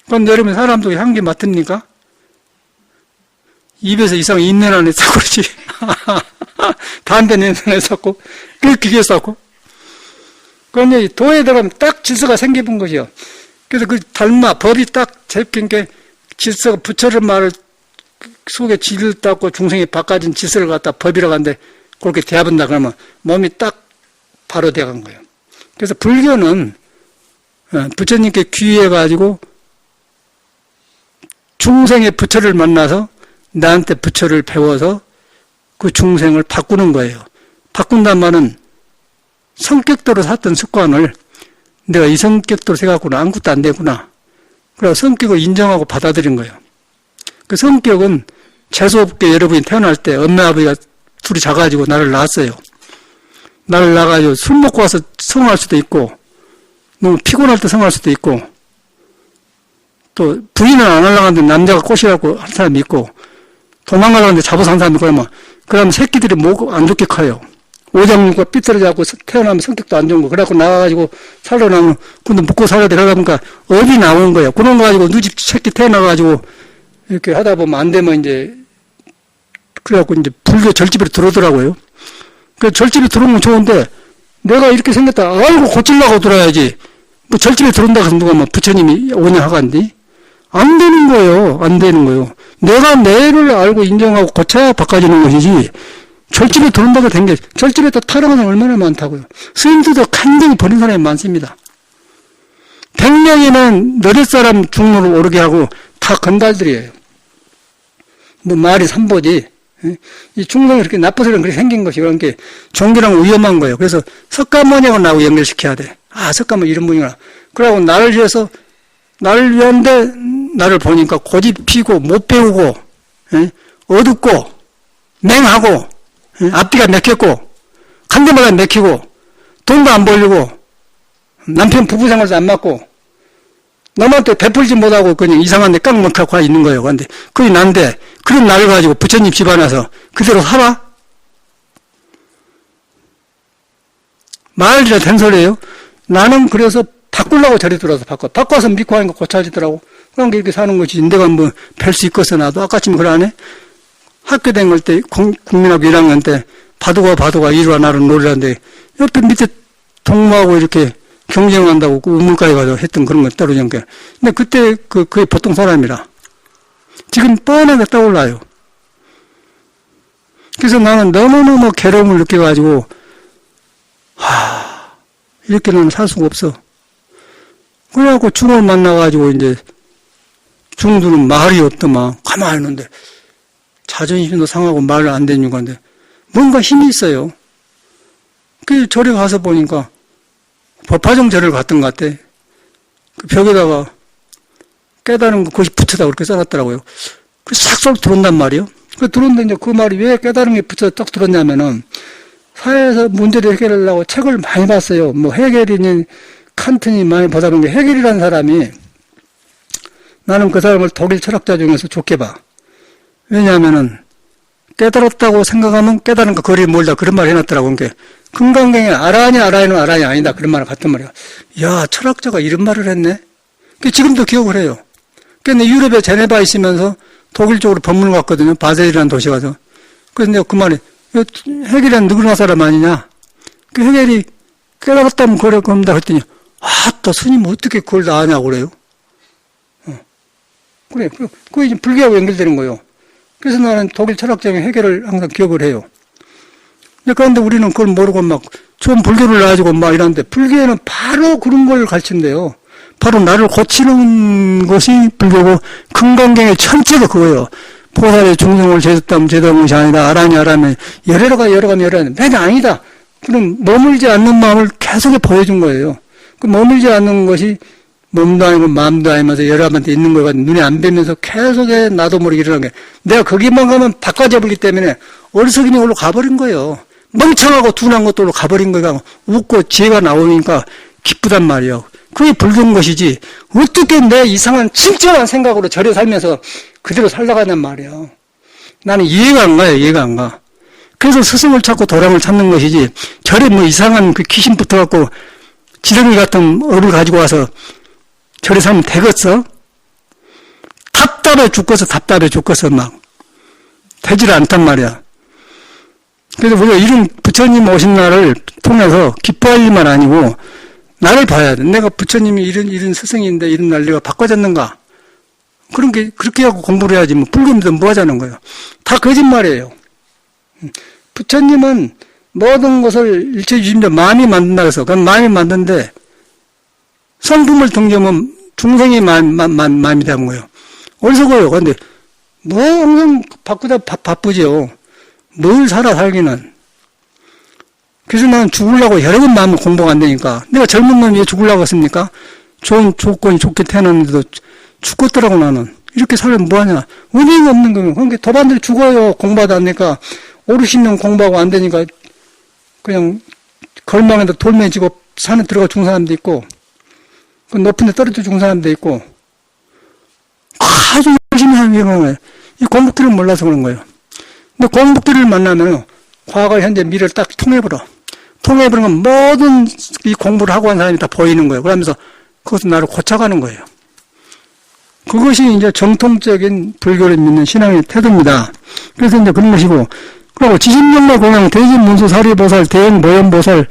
그런데 여러분 사람도 향기 맡습니까? 입에서 이상 있는 안에 싹 그러지. 담배 냄새 쌌고, 기계 쌌고. 그런데 도에 들어가면 딱 질서가 생겨본 것이요. 그래서 그 법이 딱 잡힌 게 질서가 부처를 말을 속에 질을 닦고 중생이 바꿔진 질서를 갖다 법이라고 하는데 그렇게 대합한다 그러면 몸이 딱 바로 돼간 거예요. 그래서 불교는 부처님께 귀해가지고 중생의 부처를 만나서 나한테 부처를 배워서 그 중생을 바꾸는 거예요. 바꾼단 말은 성격대로 샀던 습관을 내가 이 성격대로 생각하구나. 아무것도 안 되구나. 그래서 성격을 인정하고 받아들인 거예요. 그 성격은 재수없게 여러분이 태어날 때 엄마 아버지가 둘이 자가지고 나를 낳았어요. 나를 낳아가지고 술 먹고 와서 성할 수도 있고 너무 피곤할 때 성할 수도 있고 또 부인을 안 하려고 하는데 남자가 꼬시라고 한 사람이 있고 도망가려고 하는데 잡아서 한 사람이 있고 그러면 새끼들이 목 안 좋게 커요. 오장육과 삐뚤어져갖고 태어나면 성격도 안 좋은 거. 그래갖고 나와가지고 살려나면 근데 먹고 살아야 돼. 그러다 보니까 업이 나오는 거예요. 그런 거 가지고 누집 새끼 태어나가지고 이렇게 하다 보면 안 되면 이제 그래갖고 이제 불교 절집으로 들어오더라고요. 그 절집에 들어오면 좋은데 내가 이렇게 생겼다. 아이고 고치려고 들어야지. 뭐 절집에 들어온다 해서 누가 뭐 부처님이 오냐 하간디? 안 되는 거예요. 안 되는 거예요. 내가 내를 알고 인정하고 고쳐야 바꿔지는 것이지. 절집에 들어온다고 된 게, 절집에 또 타령하는 사람 얼마나 많다고요. 스님들도 간증히 버린 사람이 많습니다. 100명이면 너댓 사람 중로를 오르게 하고 다 건달들이에요. 뭐 말이 삼보지. 이 중성이 그렇게 나빠서 그렇게 생긴 것이 그런 게 종교랑 위험한 거예요. 그래서 석가모니하고 나하고 연결시켜야 돼. 아, 석가모니 이런 분이구나. 그러고 나를 위해서, 나를 위한데 나를 보니까 고집 피고 못 배우고, 어둡고, 맹하고, 앞뒤가 맥혔고, 간데마다 맥히고, 돈도 안 벌리고, 남편 부부 생활도 안 맞고, 남한테 베풀지 못하고 그냥 이상한 데 깡먹하고 있는 거예요. 근데 그게 난데, 그런 나를 가지고 부처님 집안에 와서 그대로 살아? 말이라 된 소리예요. 나는 그래서 바꾸려고 저리 들어서 바꿔서 믿고 하니까 고쳐지더라고. 그런 게 이렇게 사는 거지. 내가 뭐 뵐 수 있겠어 나도. 아까쯤 그러네. 학교 다닐 때 국민학교 1학년 때 바둑아 이리와 나를 놀라는데 옆에 밑에 동무하고 이렇게 경쟁한다고 그 우물가에 가서 했던 그런 거 따르는 게. 근데 그때 그게 보통 사람이라. 지금 뻔하게 떠올라요. 그래서 나는 너무너무 괴로움을 느껴가지고 이렇게는 살 수가 없어. 그래갖고 중을 만나가지고 이제 중들은 말이 없더만 가만히 있는데 자존심도 상하고 말을 안 되는 건데 뭔가 힘이 있어요. 그 절에 가서 보니까 법화정 절을 갔던 것 같아. 그 벽에다가 깨달은 거 그것이 붙여다 그렇게 써놨더라고요. 그 싹 들어온단 말이에요. 그 들어온데 이제 그 말이 왜 깨달은 게 붙여 딱 들었냐면은 사회에서 문제를 해결하려고 책을 많이 봤어요. 뭐 해결이니 칸트니 많이 보다 보니 헤겔이라는 사람이 나는 그 사람을 독일 철학자 중에서 좋게 봐. 왜냐하면은 깨달았다고 생각하면 깨달은 거 거리 멀다 그런 말 해놨더라고. 그러니까 금강경에 아라니는 아라니 아니다 그런 말을 같은 말이야. 야 철학자가 이런 말을 했네. 지금도 기억을 해요. 근데 유럽에 제네바 있으면서 독일 쪽으로 법문을 갔거든요. 바젤이라는 도시 가서. 그래서 내가 그 말에 헤겔은 누구나 사람 아니냐. 그 헤겔이 깨달았다면 그럴 겁니다. 그랬더니 또 스님 어떻게 그걸 다 아냐고 그래요. 그래. 그게 이제 불교하고 연결되는 거예요. 그래서 나는 독일 철학자인 헤겔을 항상 기억을 해요. 그런데 우리는 그걸 모르고 막 좋은 불교를 가지고 막 이러는데 불교에는 바로 그런 걸 가르친대요. 바로 나를 고치는 것이 불교고 금강경의 전체가 그거예요. 보살의 중성을 제습다면 제도한 것이 아니다. 아라면 열어가면 맨 아니다. 그럼 머물지 않는 마음을 계속 보여준 거예요. 그 머물지 않는 것이 몸도 아니고 마음도 아니면서 여러분한테 있는 거가 눈에 안 뵈면서 계속해 나도 모르게 일어나는 게 내가 거기만 가면 바꿔잡기 때문에 어리석이니 올로 가버린 거예요. 멍청하고 둔한 것도 올로 가버린 거가 웃고 지혜가 나오니까 기쁘단 말이에요. 그게 불교인 것이지 어떻게 내 이상한 친절한 생각으로 절에 살면서 그대로 살다가냔 말이에요. 나는 이해가 안 가요. 이해가 안 가. 그래서 스승을 찾고 도량을 찾는 것이지 절에 뭐 이상한 그 귀신 붙어갖고 지렁이 같은 업을 가지고 와서 절에 살면 되겠어? 답답해 죽겠어 막 되질 않단 말이야. 그래서 우리가 이런 부처님 오신 날을 통해서 기뻐할 일만 아니고 나를 봐야 돼. 내가 부처님이 이런 스승인데 이런 날 내가 바꿔졌는가? 그렇게 하고 공부를 해야지. 뭐 불교면서 뭐 하자는 거예요. 다 거짓말이에요. 부처님은 모든 것을 일체주심자 마음이 만든다 그래서 그건 마음이 만드는데 성품을 등지면 중생의 마음이 되는 거예요. 어리석어요. 근데 뭐 항상 바꾸다 바쁘죠. 뭘 살기는. 그래서 나는 죽으려고 여러 번 마음을 공부가 안 되니까. 내가 젊은 놈이 왜 죽으려고 했습니까? 좋은 조건이 좋게 태어났는데도 죽겠더라고 나는. 이렇게 살면 뭐하냐. 의미가 없는 거예요. 그러니까 도반들 죽어요. 공부하다 안 되니까. 50년 공부하고 안 되니까 그냥 걸망에다 돌매지고 산에 들어가 죽은 사람도 있고 그 높은 데 떨어져 죽은 사람도 있고 아주 열심히 하는 거예요. 이 공복들을 몰라서 그런 거예요. 근데 공복들을 만나면 과거, 현재, 미래를 딱 통해버리면 모든 이 공부를 하고 한 사람이 다 보이는 거예요. 그러면서 그것은 나를 고쳐가는 거예요. 그것이 이제 정통적인 불교를 믿는 신앙의 태도입니다. 그래서 이제 그런 것이고, 그리고 지심정말 공양, 대진문수 사리보살, 대행보현보살,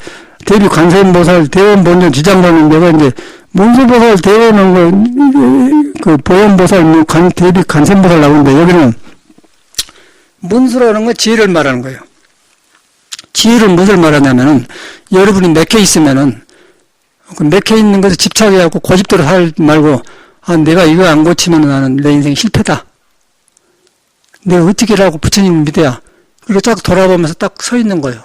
대비관세음보살, 대원본전 지장관은 내가 이제 문수보살, 대원은 그 보현보살, 대비관세음보살 나오는데 여기는 문수라는 건 지혜를 말하는 거예요. 지혜를 무엇을 말하냐면은 여러분이 맥혀 있으면은 그 맥혀 있는 것에 집착해갖고 고집대로 살 말고 내가 이거 안 고치면 나는 내 인생 실패다. 내가 어떻게 하고 부처님을 믿어야. 그리고 딱 돌아보면서 딱 서 있는 거예요.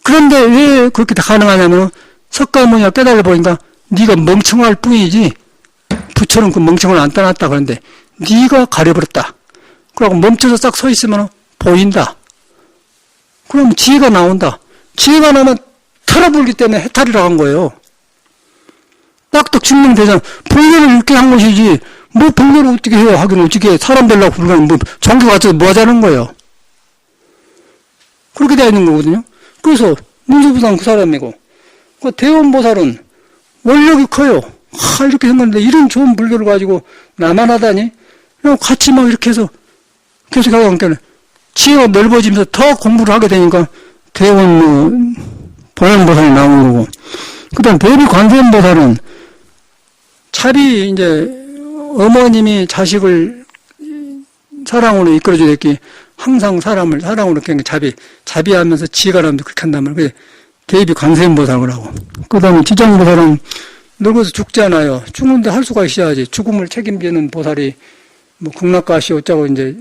그런데 왜 그렇게 가능하냐면 석가모니가 깨달아 보니까 네가 멍청할 뿐이지 부처는 그 멍청을 안 떠났다. 그런데 네가 가려버렸다. 그러고 멈춰서 딱 서 있으면 보인다. 그럼 지혜가 나온다. 지혜가 나면 털어불기 때문에 해탈이라고 한 거예요. 딱딱 증명되잖아. 불교를 이렇게 한 것이지, 뭐 불교를 어떻게 해요? 하긴 어떻게 사람 되려고 불교는 뭐 종교 가서 뭐 하자는 거예요. 그렇게 되어 있는 거거든요. 그래서 문수보살은 그 사람이고, 그 대원보살은 원력이 커요. 이렇게 생겼는데 이런 좋은 불교를 가지고 나만 하다니? 그냥 같이 막 이렇게 해서 계속 하고 하니까 지혜가 넓어지면서 더 공부를 하게 되니까 대원 보현보살이 나오는 거고, 그 다음 대비관세음보살은 차비 이제 어머님이 자식을 사랑으로 이끌어줘야 됐기 항상 사람을 사랑으로 이렇게 자비하면서 지혜가 나면서 그렇게 한단 말이에요. 대비관세음보살을 하고, 그 다음에 지장보살은 늙어서 죽잖아요. 죽는데 할 수가 있어야지. 죽음을 책임지는 보살이 뭐 극락가시 어쩌고 이제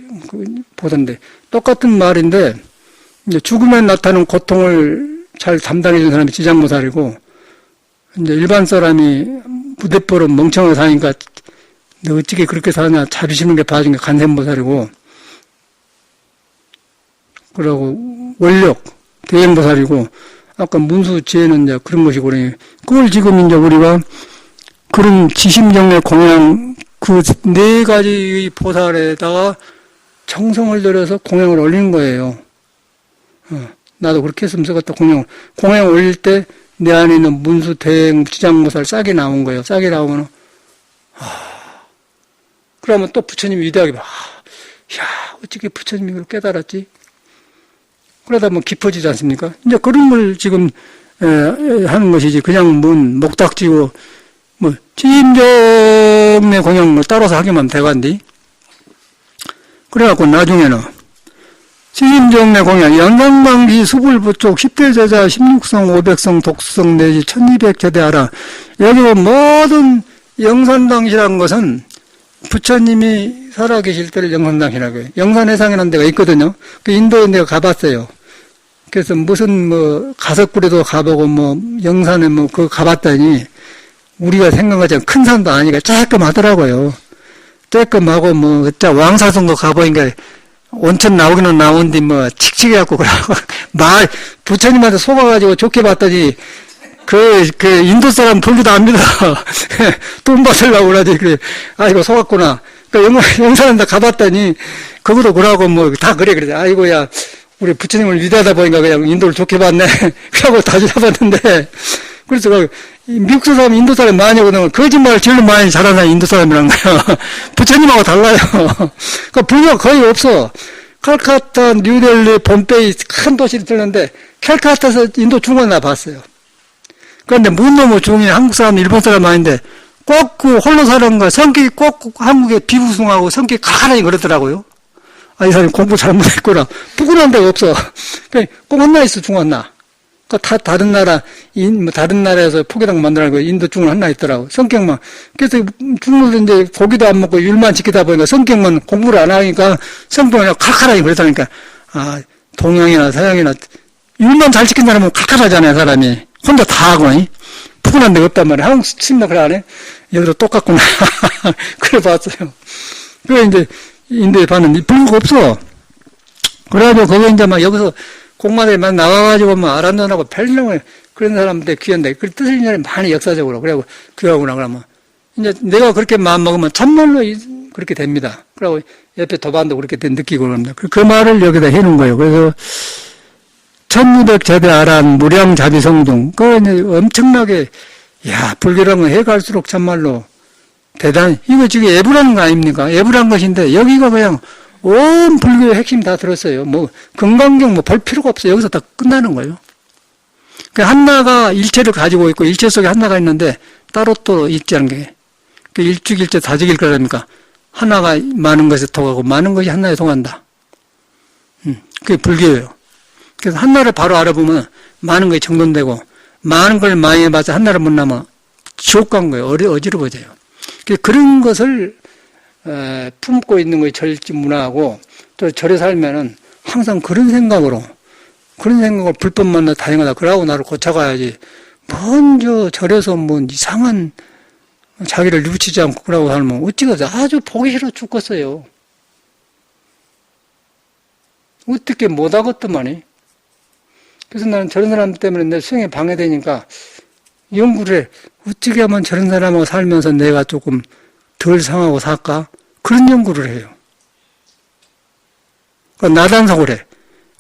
보던데 똑같은 말인데 이제 죽음에 나타나는 고통을 잘 담당해주는 사람이 지장보살이고 이제 일반 사람이 무대뽀로 멍청하게 사니까 너 어떻게 그렇게 사냐 자비심는 게 봐준 게 관세음보살이고 그러고 원력 대행보살이고 아까 문수지혜는 이제 그런 것이고, 그걸 지금 이제 우리가 그런 지심정례 공양 그 네 가지의 보살에다가 정성을 들여서 공양을 올리는 거예요. 나도 그렇게 했으면 쓰겠다, 공양 올릴 때 내 안에 있는 문수, 대행, 지장보살 싹이 나온 거예요. 싹이 나오면, 그러면 또 부처님이 위대하게 봐. 야, 어떻게 부처님이 그걸 깨달았지? 그러다 보면 깊어지지 않습니까? 이제 그런 걸 지금, 하는 것이지. 그냥 목닥지고, 지임정례 공양을 따라서 하기만 돼간디. 그래갖고 나중에는, 지임정례 공양, 영광방기 수불부족 10대 제자 16성 500성 독수성 내지 1200제대하라. 여기 모든 영산당시라는 것은 부처님이 살아계실 때를 영산당시라고 해요. 영산해상이라는 데가 있거든요. 그 인도에 내가 가봤어요. 그래서 무슨 가석굴에도 가보고 영산에 그거 가봤더니 우리가 생각하지 않은 큰 산도 아니까 조금하더라고요. 조금하고 왕사성도 가보니까 온천 나오기는 나오는데 칙칙해갖고 그러고 부처님한테 속아가지고 좋게 봤더니 그 인도 사람 불교도 안 믿어. 돈 받으려고 그러지. 그래. 아이고 속았구나. 영산에 가봤더니 그거도 그러고 다 그래. 아이고야 우리 부처님을 위대하다 보니까 그냥 인도를 좋게 봤네. 그러고 다시 잡았는데 그래서 미국 사람, 인도 사람 많이 오거든. 거짓말을 제일 많이 잘하는 사람이 인도 사람이란 거야. 부처님하고 달라요. 그 불교가 거의 없어. 칼카타, 뉴델리, 봄베이 큰 도시를 들렸는데 칼카타에서 인도 중원 나 봤어요. 그런데 문놈의 중에 한국 사람, 일본 사람 아닌데 꼭 그 홀로 사는 거 성격이 꼭 한국에 비부숭하고 성격이 칼칼하니 그러더라고요. 이 사람이 공부 잘못했구나. 부끄러운 데가 없어. 꼭 하나 있어, 중원나. 다른 나라에서 포교당 만들라고 인도 중을 하나 있더라고. 성격만. 그래서 중국도 이제 고기도 안 먹고 율만 지키다 보니까 성격만 공부를 안 하니까 성격이 그냥 칼칼하니 그러다니까. 동양이나 서양이나 율만 잘 지킨 사람은 칼칼하잖아요, 사람이. 혼자 다 하고, 푸근한 데가 없단 말이야. 한국 친다 그래 안 해? 여기도 똑같구나. 그래 봤어요. 그래 이제 인도에 봤는데 불교가 없어. 그래가지고 거기 이제 여기서 공마대에 나와가지고 아란돈하고 별명을 그런 사람한테 귀한데 그 뜻을 인자는 많이 역사적으로 그래고 귀하구나 그러면 이제 내가 그렇게 마음 먹으면 참말로 그렇게 됩니다. 그러고 옆에 도반도 그렇게 느끼고 그럽니다. 그 말을 여기다 해놓은 거예요. 그래서 1200제대 아란 무량자비성등 그 이제 엄청나게 불교라는 건 해갈수록 참말로 대단히 이거 지금 애부라는 거 아닙니까? 애부란 것인데 여기가 그냥 온 불교의 핵심 다 들었어요. 금강경 볼 필요가 없어요. 여기서 다 끝나는 거예요. 그 한나가 일체를 가지고 있고 일체 속에 한나가 있는데 따로 또 있지 않은 게. 그 일축일체 다직일 거라니까. 하나가 많은 것에 통하고 많은 것이 한나에 통한다. 그게 불교예요. 그래서 한나를 바로 알아보면 많은 것이 정돈되고 많은 걸 많이 해봐서 한나를 못 나면 지옥 간 거예요. 어지러워져요. 그런 것을 품고 있는 것이 절지 문화하고 또 절에 살면은 항상 그런 생각을 불법 만나 다행하다 그러고 나를 고쳐가야지 먼저 절에서 이상한 자기를 뉘우치지 않고 그러고 살면 어찌가 아주 보기 싫어 죽겠어요. 어떻게 못하겠더만이. 그래서 나는 저런 사람 때문에 내 수행에 방해되니까 연구를 해. 어떻게 하면 저런 사람하고 살면서 내가 조금 덜 상하고 살까? 그런 연구를 해요. 나단속을 해.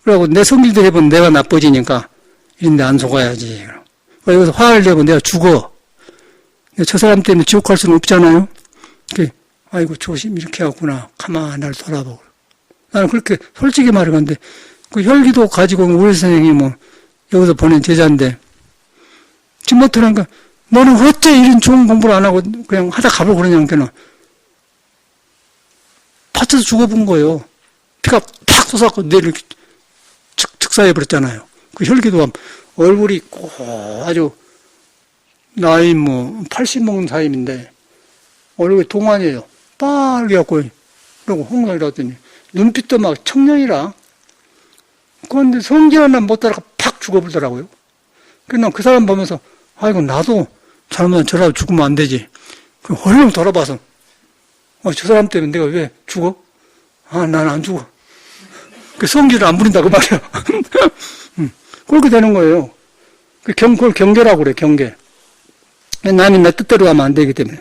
그러고 내 성질도 해보면 내가 나빠지니까 이런데 안 속아야지. 여기서 화를 내고 내가 죽어. 저 사람 때문에 지옥 갈 수는 없잖아요. 아이고 조심 이렇게 하구나. 가만히 날 돌아보고. 나는 그렇게 솔직히 말하건데 그 혈기도 가지고 우리 선생님이 여기서 보낸 제자인데 지못하니까 너는 어째 이런 좋은 공부를 안 하고 그냥 하다 가보고 그러냐니까는 파쳐서 죽어본 거예요. 피가 팍 솟았고 내를 즉사해버렸잖아요. 그 혈기도 얼굴이 아주 나이 80 먹은 사람인데 얼굴이 동안이에요. 빨개 갖고 그러고 홍성이라더니 눈빛도 막 청년이라. 그런데 성질 하나 못 따라가 팍 죽어버리더라고요. 그래서 그 사람 보면서 아이고 나도 잘못하면 저라도 죽으면 안 되지. 그 얼른 돌아봐서 저 사람 때문에 내가 왜 죽어? 난 안 죽어. 그 성질을 안 부린다 그 말이야. 그렇게 되는 거예요. 그걸 경계라고 그래, 경계. 남이 내 뜻대로 하면 안 되기 때문에.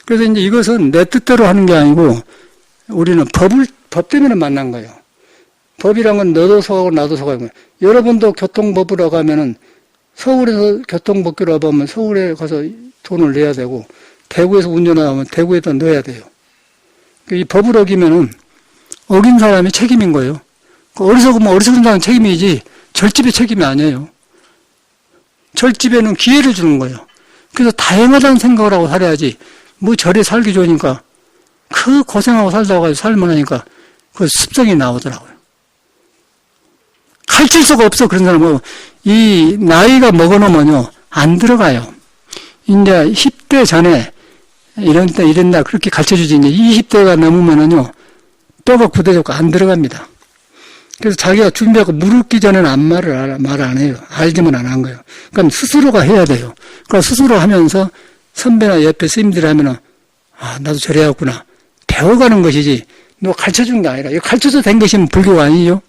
그래서 이제 이것은 내 뜻대로 하는 게 아니고 우리는 법 때문에 만난 거예요. 법이란 건 너도 속하고 나도 속하는 거예요. 여러분도 교통법으로 가면은 서울에서 교통법규로 가면 서울에 가서 돈을 내야 되고 대구에서 운전하면 대구에다 넣어야 돼요. 이 법을 어기면은 어긴 사람이 책임인 거예요. 어리석은 사람은 책임이지 절집의 책임이 아니에요. 절집에는 기회를 주는 거예요. 그래서 다행하다는 생각을 하고 살아야지 뭐 절에 살기 좋으니까 그 고생하고 살다가 살만하니까 그 습성이 나오더라고요. 가르칠 수가 없어. 그런 사람은 이 나이가 먹어놓으면요 안 들어가요. 이제 10대 전에 이런다 그렇게 가르쳐주지 이제 20대가 넘으면은요 뼈가 굳어졌고 안 들어갑니다. 그래서 자기가 준비하고 물기 전에는 말 안 해요. 알지만 안 한 거예요. 그럼 스스로가 해야 돼요. 그러니까 스스로 하면서 선배나 옆에 스님들이 하면은 나도 저래야겠구나. 배워가는 것이지 너 가르쳐준 게 아니라 이거 가르쳐서 된 것이면 불교가 아니죠.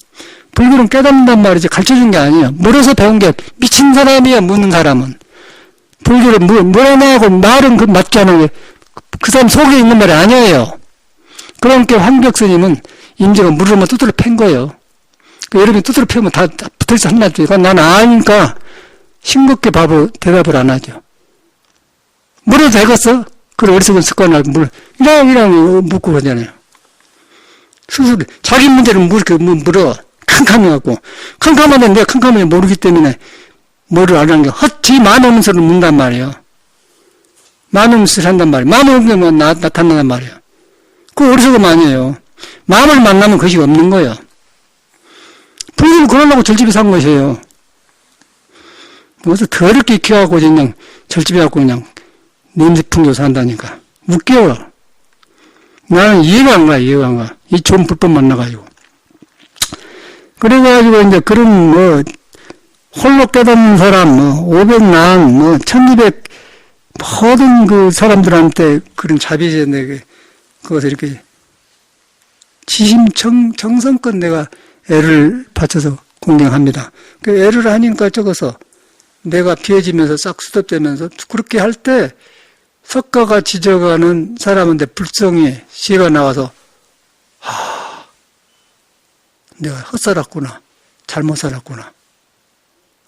불교는 깨닫는단 말이지 가르쳐준 게 아니에요. 물어서 배운 게 미친 사람이야. 묻는 사람은. 불교를 물어나고 말은 맞지 않아요. 그 사람 속에 있는 말이 아니에요. 그러니까 황벽 스님은 임재가 물으면 두드려 팬 거예요. 여러분이 두드려 패면 다 붙어있어 한마디. 나는 아니까 싱겁게 대답을 안 하죠. 물어도 되겠어? 그래, 어리석은 습관을 이랑 묻고 그러잖아요. 스스로, 자기 문제를 물어. 캄캄해갖고. 캄캄한데 내가 캄캄해 모르기 때문에 뭐를 안 하는 게, 헛지 마음 소리를 묻는단 말이에요. 마음 소리를 한단 말이에요. 마음을 없는 나타난단 말이에요. 그거 어리석음 아니에요. 마음을 만나면 그것이 없는 거예요. 불교를 그러려고 절집에 산 것이에요. 어디서 더럽게 키워갖고 그냥 절집에 갖고 그냥 냄새 풍겨 산다니까. 웃겨. 나는 이해가 안 가. 이 좋은 불법 만나가지고. 그래가지고 이제 그런 홀로 깨닫는 사람, 500난, 1200, 모든 그 사람들한테 그런 자비제 그것을 이렇게 정성껏 내가 애를 바쳐서 공경합니다. 그 애를 하니까 적어서 내가 비해지면서 싹 수습되면서 그렇게 할 때 석가가 지져가는 사람한테 불성이 시가 나와서 내가 헛살았구나. 잘못 살았구나.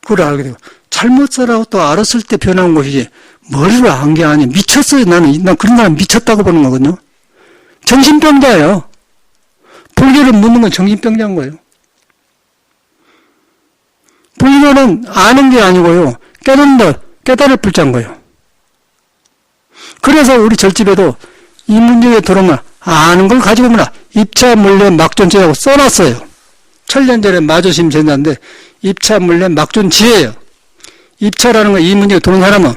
그걸 알게 되고 잘못 살았고 또 알았을 때 변한 것이지 머리를 안 게 아니야. 미쳤어요. 난 그런 사람 미쳤다고 보는 거거든요. 정신병자예요. 불교를 묻는 건 정신병자인 거예요. 불교는 아는 게 아니고요. 깨달을 불자인 거예요. 그래서 우리 절집에도 이 문제에 들어오면 아는 걸 가지고 오면 입차물례 막존지라고 써놨어요. 천년전에 마조심 제자인데 입차물례 막존지예요. 입차라는 건 이 문제에 들어온 사람은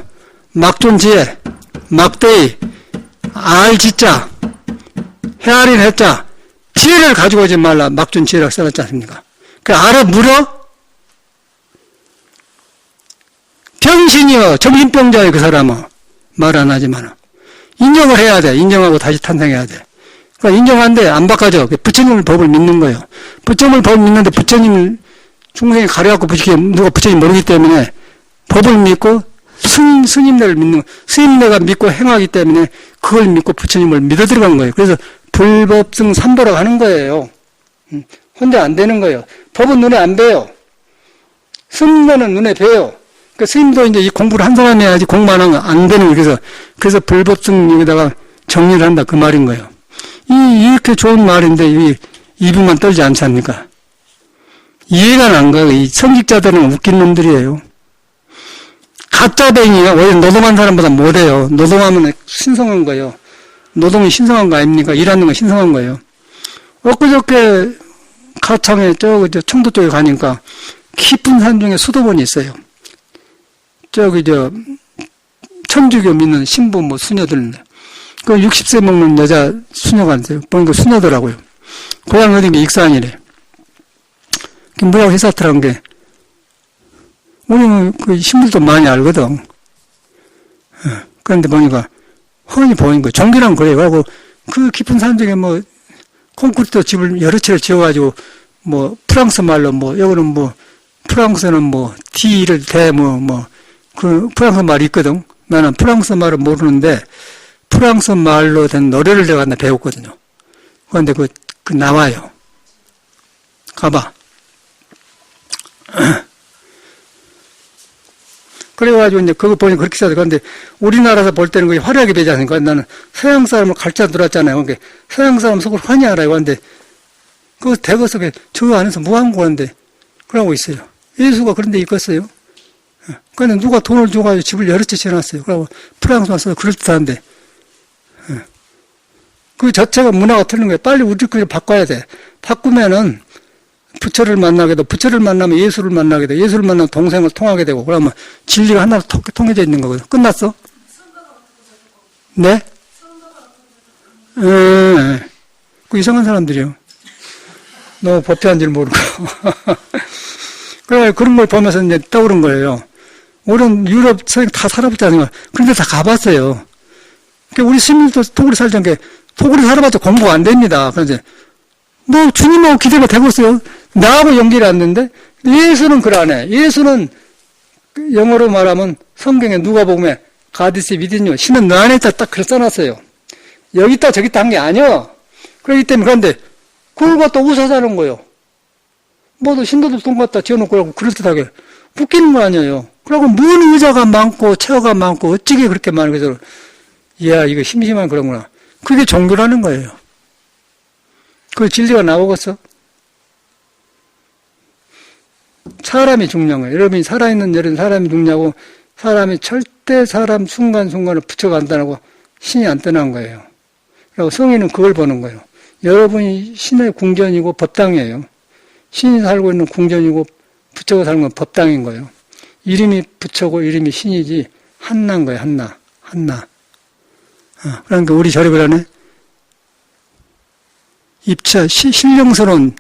막존지에 막대의 알지자 헤아린 해자 지혜를 가지고 오지 말라 막존지혜라고 써놨지 않습니까? 그 알아 물어? 병신이요. 정신병자예요. 그 사람은. 말 안 하지만. 인정을 해야 돼. 인정하고 다시 탄생해야 돼. 그러니까 인정한데 안 바꿔줘. 부처님을 법을 믿는 거예요. 부처님을 법을 믿는데 부처님을 중생이 가려갖고 누가 부처님 모르기 때문에 법을 믿고 스님네를 믿는 거예요. 스님네가 믿고 행하기 때문에 그걸 믿고 부처님을 믿어 들어간 거예요. 그래서 불법승 삼보라고 하는 거예요. 혼자 안 되는 거예요. 법은 눈에 안 배요. 스님네는 눈에 배요. 그러니까 스님도 이제 이 공부를 한 사람이 해야지 공부만 하면 안 되는 거예요. 그래서 불법승 여기다가 정리를 한다. 그 말인 거예요. 이렇게 좋은 말인데, 입만 떨지 않지 않습니까? 이해가 안 가요. 이 성직자들은 웃긴 놈들이에요. 가짜뱅이가 원래 노동한 사람보다 못해요. 노동하면 신성한 거예요. 노동이 신성한 거 아닙니까? 일하는 건 신성한 거예요. 엊그저께 가창에 저 청도 쪽에 가니까 깊은 산 중에 수도원이 있어요. 천주교 믿는 신부 수녀들. 그 60세 먹는 여자 수녀가 있어요. 보니까 수녀더라고요. 고향 어딘가 익산이래. 그 뭐라고 해사트라는 게, 우리는 그 신부도 많이 알거든. 그런데 보니까, 훤히 보이는 거예요. 종교란 그래요. 하고, 그 깊은 산 중에 콘크리트 집을 여러 채를 지어가지고, 프랑스 말로, 여기는 프랑스는 뭐, D를 그 프랑스 말이 있거든. 나는 프랑스 말을 모르는데, 프랑스 말로 된 노래를 내가 하나 배웠거든요. 그런데 그 나와요. 가봐. 그래가지고 이제 그거 보니 그렇게 써야 돼. 그런데 우리나라에서 볼 때는 그게 화려하게 되지 않습니까? 나는 서양 사람을 갈자 들었잖아요. 그러니까 서양 사람 속을 환히 알아요. 그런데 그 대거 속에 저 안에서 무한고 하는데 그러고 있어요. 예수가 그런 데 있겠어요? 그런데 누가 돈을 줘가지고 집을 여러 채 지어놨어요. 그러고 프랑스만 써서 그럴듯한데. 그 자체가 문화가 틀린 거예요. 빨리 우리 그걸 바꿔야 돼. 바꾸면은 부처를 만나게 되고, 부처를 만나면 예수를 만나게 되고, 예수를 만나면 동생을 통하게 되고, 그러면 진리가 하나로 통해져 있는 거거든. 끝났어? 네? 그 이상한 사람들이요. 너무 법회한 줄 모르고. 그래, 그런 걸 보면서 이제 떠오른 거예요. 우리는 유럽, 서양 다 살아봤지 않습니까? 그런데 다 가봤어요. 그러니까 우리 시민도 토굴에 살던 게, 토굴에 살아봤자 공부가 안 됩니다. 그래서 뭐 주님하고 기대가 되고 있어요. 나하고 연결이 안 되는데 예수는 그러네. 예수는 영어로 말하면 성경에 누가복음에 God is within you. 신은 너 안에 있다 딱 그렇게 써놨어요. 여기 있다 저기 있다 한 게 아니야. 그렇기 때문에 그런데 그걸 갖다 웃어사는 거예요. 뭐도 신도들 돈 갖다 지어놓고 그럴듯하게 웃기는 거 아니에요. 그러고 뭔 의자가 많고 체어가 많고 어찌게 그렇게 많은 거죠. 이야 이거 심심한 그런구나. 그게 종교라는 거예요. 그 진리가 나오겠어? 사람이 중요한 거예요. 여러분이 살아있는 여러분 사람이 중요하고 사람이 절대 사람 순간순간을 붙여간다고 신이 안 떠난 거예요. 그리고 성인은 그걸 보는 거예요. 여러분이 신의 궁전이고 법당이에요. 신이 살고 있는 궁전이고 부처가 살고 있는 법당인 거예요. 이름이 부처고 이름이 신이지 한나인 거예요. 한나. 그러니까 우리 절에 그러네. 입차 신령스러운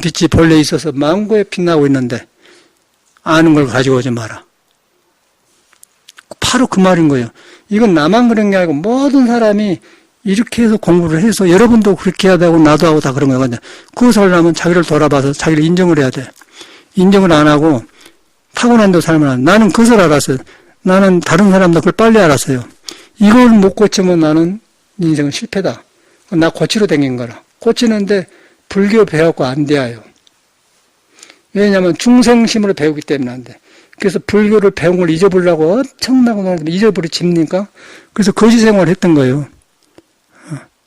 빛이 본래 있어서 만고에 빛나고 있는데 아는 걸 가지고 오지 마라. 바로 그 말인 거예요. 이건 나만 그런 게 아니고 모든 사람이 이렇게 해서 공부를 해서 여러분도 그렇게 해야 되고 나도 하고 다 그런 거예요. 근데 그것을 하려면 자기를 돌아봐서 자기를 인정을 해야 돼. 인정을 안 하고 타고난 대로 살면 안 돼. 나는 그것을 알았어요. 나는 다른 사람도 그걸 빨리 알았어요. 이걸 못 고치면 나는 인생은 실패다. 나 고치러 다닌 거라. 고치는데 불교 배웠고 안 돼요. 왜냐하면 중생심으로 배우기 때문에 안 돼. 그래서 불교를 배운 걸 잊어버리려고 엄청나게 노력을 잊어버리 집니까? 그래서 거지 생활을 했던 거예요.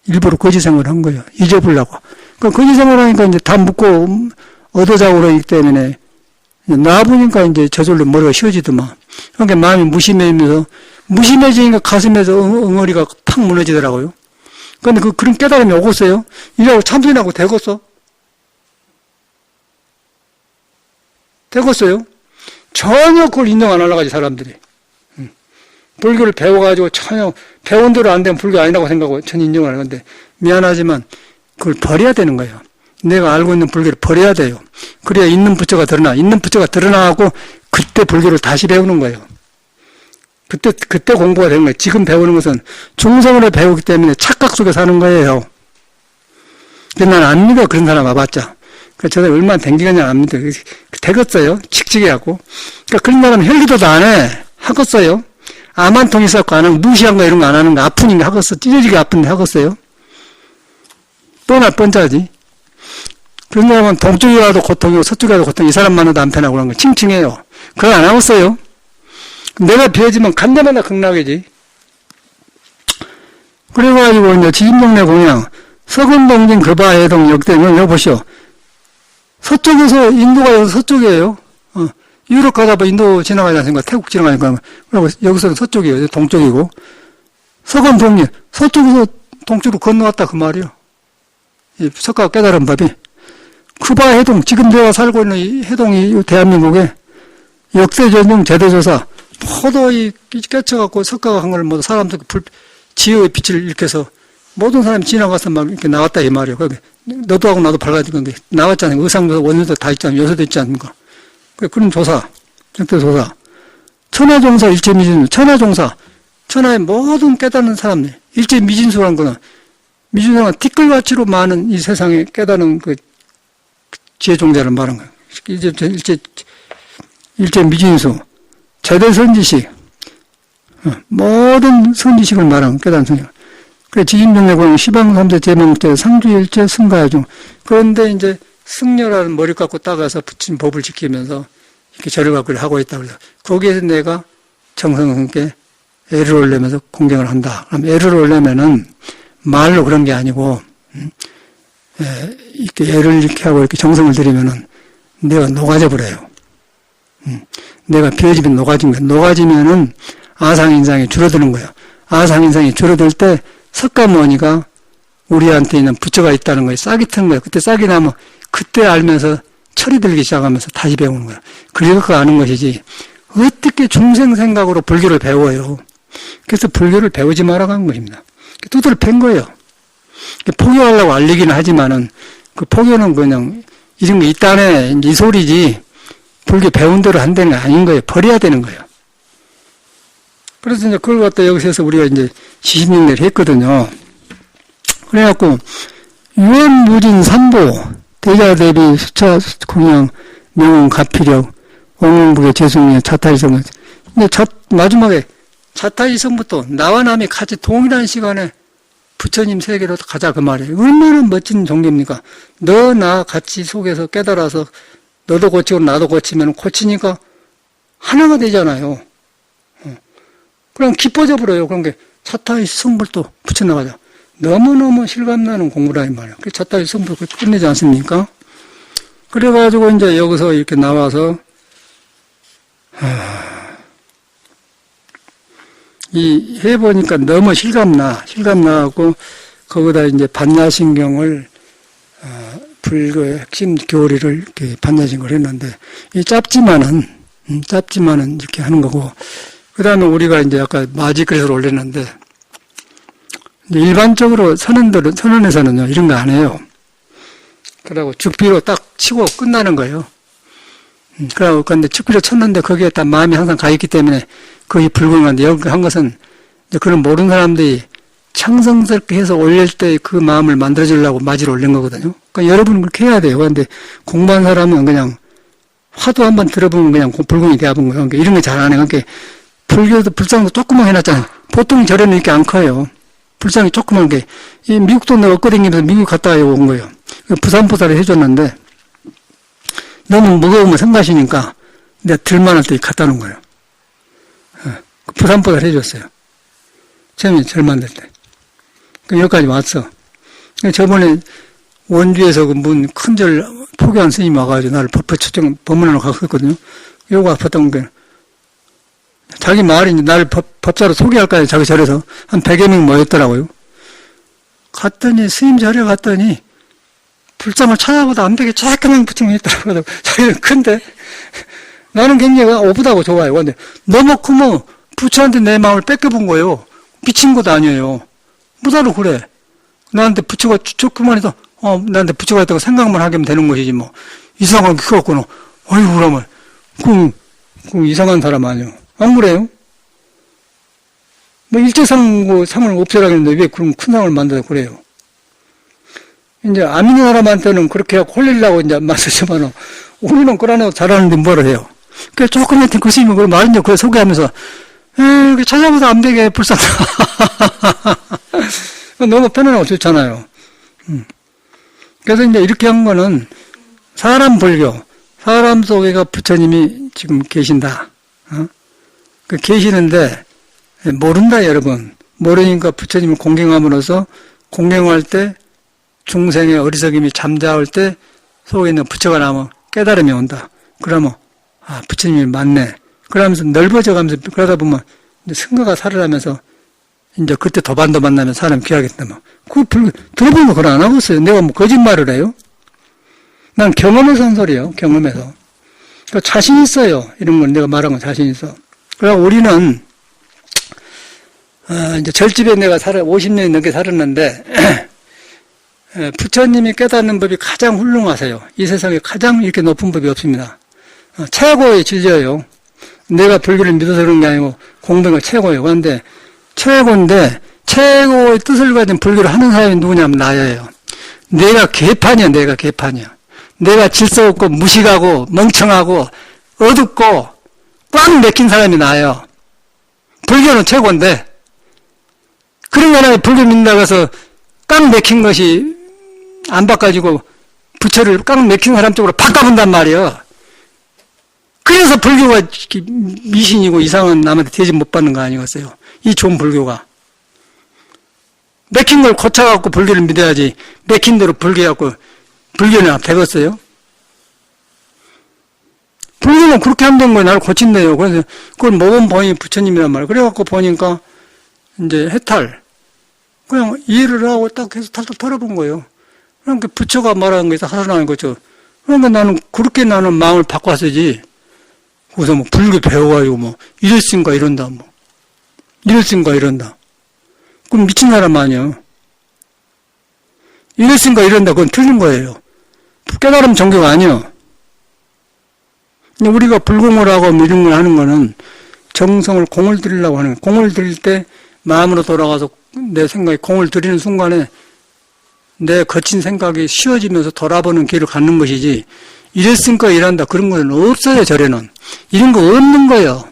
일부러 거지 생활을 한 거예요. 잊어버리려고. 그러니까 거지 생활을 하니까 이제 다 묻고 얻어자고 그러기 때문에 나보니까 이제 저절로 머리가 쉬워지더만. 그러니까 마음이 무심해지니까 가슴에서 엉어리가 팍 무너지더라고요. 그런데 그런 깨달음이 오겠어요? 이라고 참선하고 되겠어? 되겠어요? 전혀 그걸 인정 안 하려고 하지, 사람들이. 불교를 배워가지고 전혀 배운 대로 안 되면 불교 아니라고 생각하고 전 인정을 하는 건데, 미안하지만 그걸 버려야 되는 거예요. 내가 알고 있는 불교를 버려야 돼요. 그래야 있는 부처가 드러나. 있는 부처가 드러나고 그때 불교를 다시 배우는 거예요. 그때 공부가 되는 거예요. 지금 배우는 것은 중생으로 배우기 때문에 착각 속에 사는 거예요. 근데 난 안 믿어. 그런 사람 와봤자. 그래서 저도 얼마나 댕기겠냐 안 믿어. 되겠어요. 칙칙해갖고. 그러니까 그런 사람은 혈기도도 안 해. 하겠어요. 암한 통이 있어갖고 안 하고 무시한 거 이런 거 안 하는 거 아프니까 하겠어. 찢어지게 아픈데 하겠어요. 뻔할 뻔짜지. 그런 사람은 동쪽에 가도 고통이고 서쪽에 가도 고통, 이 사람만으로도 안 편하고 그런 거 칭칭해요. 그걸 안 하겠어요. 내가 비해지면 간 데마다 극락이지. 그래가지고 이제 지진동네 공양, 서근동진 거바해동 역대는 여보시오. 서쪽에서 인도가 여기서 서쪽이에요. 유럽 가다 보면 인도 지나가지 않습니까? 태국 지나가니까. 그리고 여기서는 서쪽이에요. 동쪽이고. 서근동진, 서쪽에서 동쪽으로 건너왔다 그 말이요. 이 석가가 깨달은 법이. 쿠바 해동, 지금 내가 살고 있는 이 해동이 대한민국에 역대전용 제도조사, 모두 이 깨쳐갖고 석가가 한 걸 모두 사람들 지혜의 빛을 일으켜서 모든 사람이 지나가서 막 이렇게 나왔다 이 말이에요. 거기 너도 하고 나도 밝아진 게 나왔잖아요. 의상조사, 원조사 다 있잖아요. 요새도 있지 않습니까? 그런 조사, 역대조사. 천하종사, 일체미진수, 천하종사, 천하의 모든 깨닫는 사람들, 일체미진수라는 거는 미진수는 티끌같이로 많은 이 세상에 깨닫는 그 지혜종자를 말한 거예요. 일제 미진수, 제대 선지식, 모든 선지식을 말하는 깨달은 성령. 그래, 지진명례고는 시방삼세 제명제 상주일제 승가야중. 그런데 이제 승려라는 머리 깎고 따가서 붙인 법을 지키면서 이렇게 절을 갖고 하고 있다. 그래서 거기에서 내가 정성스럽게 애를 올리면서 공경을 한다. 그럼 애를 올리면은 말로 그런 게 아니고, 이렇게 애를 이렇게 하고 이렇게 정성을 들이면은 내가 녹아져 버려요. 내가 비워지면 녹아진 거야. 녹아지면은 아상인상이 줄어드는 거예요. 아상인상이 줄어들 때 석가모니가 우리한테 있는 부처가 있다는 거예요. 싹이 튼 거예요. 그때 싹이 나면 그때 알면서 철이 들기 시작하면서 다시 배우는 거예요. 그래서 아는 것이지 어떻게 중생 생각으로 불교를 배워요. 그래서 불교를 배우지 말라고 한 것입니다. 두드려 팬 거예요. 포교하려고 알리기는 하지만은 그 포교는 그냥 이런 게 있다네 이 소리지 불교 배운 대로 한다는 게 아닌 거예요. 버려야 되는 거예요. 그래서 이제 그걸 갖다 여기서 해서 우리가 이제 시신명례를 했거든요. 그래갖고 유언무진 삼보 대자대비 수차 공양 명운 가피력 옹문북의 재승의 자타이성은 근데 마지막에 자타이성부터 나와 남이 같이 동일한 시간에 부처님 세계로 가자 그 말이에요. 얼마나 멋진 종교입니까? 너 나 같이 속에서 깨달아서 너도 고치고 나도 고치면 고치니까 하나가 되잖아요. 그럼 기뻐져 버려요. 그런 게 자타의 성불도 붙여나가자. 너무너무 실감나는 공부라 이 말이에요. 그 자타의 성불 끝내지 않습니까? 그래가지고 이제 여기서 이렇게 나와서 이 해보니까 너무 실감나고 거기다 이제 반야신경을 불교의 핵심 교리를 이렇게 반야신경을 했는데 이 짧지만은 이렇게 하는 거고 그 다음에 우리가 이제 아까 마지글에서 올렸는데 일반적으로 선언에서는요 이런 거 안 해요. 그러고 죽비로 딱 치고 끝나는 거예요. 그러고 근데 죽비로 쳤는데 거기에 딱 마음이 항상 가 있기 때문에 거의 불공한데 여기 한 것은 이제 그런 모르는 사람들이 창성스럽게 해서 올릴 때 그 마음을 만들어주려고 마지를 올린 거거든요. 그러니까 여러분은 그렇게 해야 돼요. 그런데 공부한 사람은 그냥 화두 한번 들어보면 그냥 불공이 되어본 거예요. 그러니까 이런 거 잘 안 해. 그러니까 불교도 불상도 조그만 해놨잖아요. 보통 절에는 이렇게 안 커요. 불상이 조그만 게. 이 미국도 내가 엇거댕기면서 미국 갔다 온 거예요. 부산보살을 해줬는데 너무 무거우면 성가시니까 내가 들만할 때 갖다 놓은 거예요. 부산보살 해줬어요. 처음에 절 만들 때. 여기까지 왔어. 저번에 원주에서 그 문 큰 절 포교한 스님 와가지고 나를 법문하러 갔었거든요. 요거 아팠던 게 자기 마을이 나를 법사로 소개할까요? 자기 절에서 한 100여 명 모였더라고요. 갔더니 스님 절에 갔더니 불상을 찾아보다 안 되게 조그만 부처님이 있더라고요. 자기는 큰데 나는 굉장히 오붓하고 좋아요. 근데 너무 크면 부처한테 내 마음을 뺏겨본 거예요. 미친 것도 아니에요. 뭐다로 그래. 나한테 부처가 조금만 해도 나한테 부처가 있다고 생각만 하게 하면 되는 것이지 뭐. 이상하게 키웠구나. 어이구 그러면 그 이상한 사람 아니에요. 안 그래요? 뭐 일제상 상을 없애라겠는데 왜 그런 큰 상을 만들어 그래요? 이제 안 믿는 사람한테는 그렇게 하고 홀리려고 이제 말씀하지만 우리는 끌어내고 잘하는데 뭐를 해요? 그 조금 했던 그 스님이 그걸 말인데 그걸 소개하면서 찾아보다 안 되게 불쌍하다. 너무 편안하고 좋잖아요. 그래서 이제 이렇게 한 거는 사람 불교, 사람 속에가 부처님이 지금 계신다. 그 계시는데 모른다 여러분. 모르니까 부처님을 공경함으로써 공경할 때 중생의 어리석임이 잠자올 때 속에 있는 부처가 나면 깨달음이 온다. 그러면 부처님이 맞네. 그러면서 넓어져 가면서 그러다 보면 이제 승가가 살아나면서 이제 그때 도반도 만나면 사람 귀하겠다. 들어보면 그걸 안 하고 있어요. 내가 뭐 거짓말을 해요? 난 경험해서 한 소리예요. 경험해서. 그러니까 자신 있어요. 이런 건 내가 말한 건 자신 있어. 그래서 우리는 이제 절집에 내가 50년이 넘게 살았는데 부처님이 깨닫는 법이 가장 훌륭하세요. 이 세상에 가장 이렇게 높은 법이 없습니다. 최고의 진리예요. 내가 불교를 믿어서 그런 게 아니고 공부가 최고예요. 그런데 최고인데 최고의 뜻을 가진 불교를 하는 사람이 누구냐면 나예요. 내가 개판이야. 내가 질서 없고 무식하고 멍청하고 어둡고 꽉 맥힌 사람이 나아요. 불교는 최고인데 그런 거나 불교 믿는다고 해서 꽉 맥힌 것이 안 바꿔지고 부처를 꽉 맥힌 사람 쪽으로 바꿔본단 말이에요. 그래서 불교가 미신이고 이상한 남한테 대접 못 받는 거 아니겠어요? 이 좋은 불교가. 맥힌 걸 고쳐갖고 불교를 믿어야지 맥힌 대로 불교해갖고 불교는 되겠어요? 불교는 그렇게 하면 되는 거예요. 나를 고친대요. 그래서 그걸 모범 보니 부처님이란 말이에요. 그래갖고 보니까 이제 해탈. 그냥 이해를 하고 딱 해서 탈탈 털어본 거예요. 그러니까 부처가 말하는 거에서 살아나는 거죠. 그러니까 나는 그렇게 나는 마음을 바꿨어야지. 그래서 뭐 불교 배워가지고 뭐 이랬으니까 이런다 뭐. 이랬으니까 이런다. 그럼 미친 사람 아니에요. 이랬으니까 이런다. 그건 틀린 거예요. 깨달음 종교가 아니에요. 우리가 불공을 하고 이런 걸 하는 거는 정성을 공을 들이려고 하는 거예요. 공을 들일 때 마음으로 돌아가서 내 생각에 공을 들이는 순간에 내 거친 생각이 쉬워지면서 돌아보는 길을 갖는 것이지 이랬으니까 이란다 그런 건 없어요. 절에는. 이런 거 없는 거예요.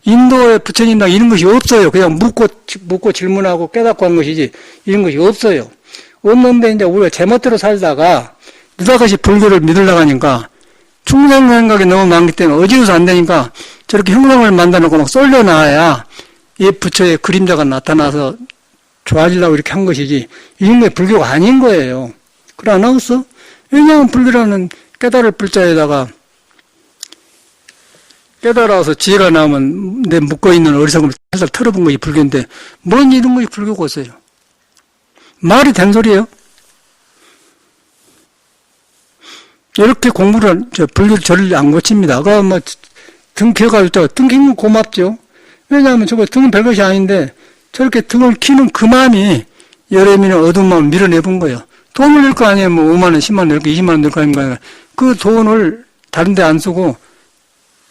인도의 부처님당 이런 것이 없어요. 그냥 묻고 질문하고 깨닫고 하는 것이지 이런 것이 없어요. 없는데 이제 우리가 제멋대로 살다가 느닷없이 불교를 믿으려고 하니까 충성 생각이 너무 많기 때문에 어지러워서 안 되니까 저렇게 형상을 만들어놓고 막 쏠려나와야 이 부처의 그림자가 나타나서 좋아지려고 이렇게 한 것이지 이런 게 불교가 아닌 거예요. 그래 안 하겠어? 왜냐하면 불교라는 깨달을 불자에다가 깨달아서 지혜가 나오면 내 묶어있는 어리석음을 살짝 털어본 것이 불교인데 뭔 이런 것이 불교가 없어요. 말이 된 소리예요. 이렇게 공부를 불교를 저를 안 고칩니다. 아까 뭐 등 키워가지고 등 키면 고맙죠. 왜냐하면 저거 등은 별것이 아닌데 저렇게 등을 키는 그 마음이 여름이나 어두운 마음을 밀어내본 거예요. 돈을 낼 거 아니에요. 뭐 5만 원, 10만 원 낼 거, 20만 원 낼 거 아닙니까? 그 돈을 다른 데 안 쓰고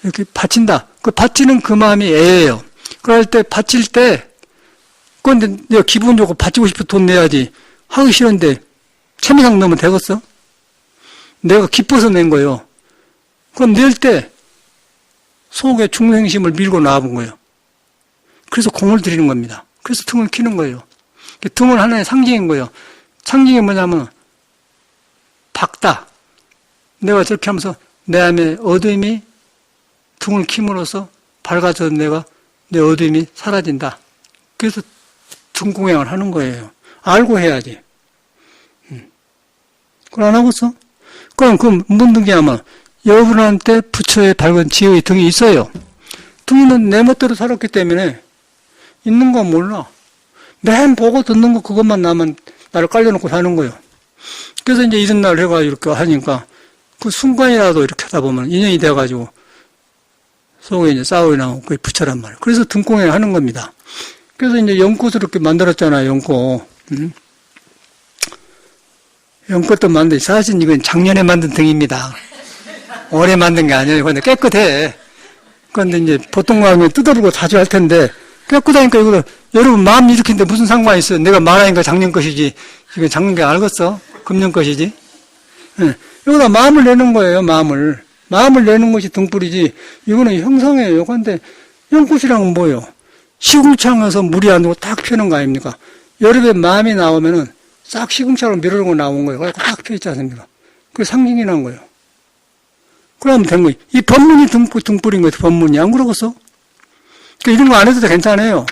이렇게 바친다. 그 바치는 그 마음이 애예요. 그럴 때 바칠 때 그런데 내가 기분 좋고 바치고 싶어 돈 내야지. 하기 싫은데 채미상 넣으면 되겠어? 내가 기뻐서 낸 거예요. 그건 낼 때 속에 중생심을 밀고 나와본 거예요. 그래서 공을 들이는 겁니다. 그래서 등을 키는 거예요. 등은 하나의 상징인 거예요. 상징이 뭐냐면 밝다. 내가 저렇게 하면서 내 안에 어둠이 등을 킴으로써 밝아져 내가 내 어둠이 사라진다. 그래서 등 공양을 하는 거예요. 알고 해야지. 그걸 안 하고서? 그럼 그 문등기하면 여러분한테 부처의 밝은 지혜의 등이 있어요. 등은 내 멋대로 살았기 때문에 있는 건 몰라. 맨 보고 듣는 거 그것만 나면 나를 깔려놓고 사는 거예요. 그래서 이제 이런 날 해가지고 이렇게 하니까 그 순간이라도 이렇게 하다 보면 인연이 돼가지고 속에 이제 싸움이 나오고 그게 부처란 말이에요. 그래서 등공에 하는 겁니다. 그래서 이제 연꽃을 이렇게 만들었잖아요. 연꽃. 연꽃도 만든, 사실 이건 작년에 만든 등입니다. 올해 만든 게 아니에요. 근데 깨끗해. 그런데 이제 보통 가면 뜯어보고 자주 할 텐데 깨끗하니까 이거 여러분 마음 일으키는데 무슨 상관이 있어요? 내가 말하니까 작년 것이지. 이건 작년 게 알겠어? 금년 것이지. 네. 여기다 마음을 내는 거예요. 마음을 내는 것이 등불이지. 이거는 형상이에요. 그런데 연꽃이랑은 뭐예요? 시궁창에서 물이 안 들고 딱 펴는 거 아닙니까? 여름에 마음이 나오면은 싹 시궁창으로 밀어놓고 나온 거예요. 그래서 딱 펴있지 않습니까? 그게 상징이 난 거예요. 그러면 된 거예요. 이 법문이 등불인 거예요. 법문이. 안 그러겠어? 그러니까 이런 거 안 해도 괜찮아요.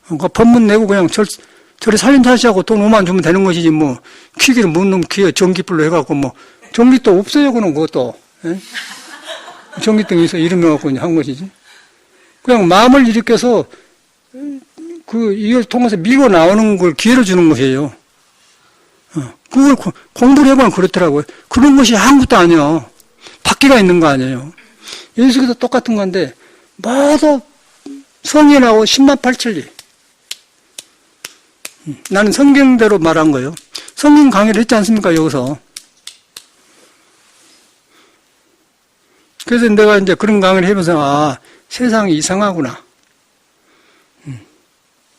그러니까 법문 내고 그냥 저리 살림살이하고 돈 5만 주면 되는 것이지 뭐 퀴기를 묻는 귀에 전기불로 해갖고 뭐 전기도 없어요. 그는 그것도. 예? 전기등이 있어 이름을 갖고 한 것이지. 그냥 마음을 일으켜서 이걸 통해서 밀고 나오는 걸 기회를 주는 것이에요. 그걸 공부를 해보면 그렇더라고요. 그런 것이 아무것도 아니에요. 바퀴가 있는 거 아니에요. 예수께서 똑같은 건데 모두 성인하고 10만 8천리. 나는 성경대로 말한 거예요. 성경 강의를 했지 않습니까? 여기서. 그래서 내가 이제 그런 강의를 해보면서 세상이 이상하구나.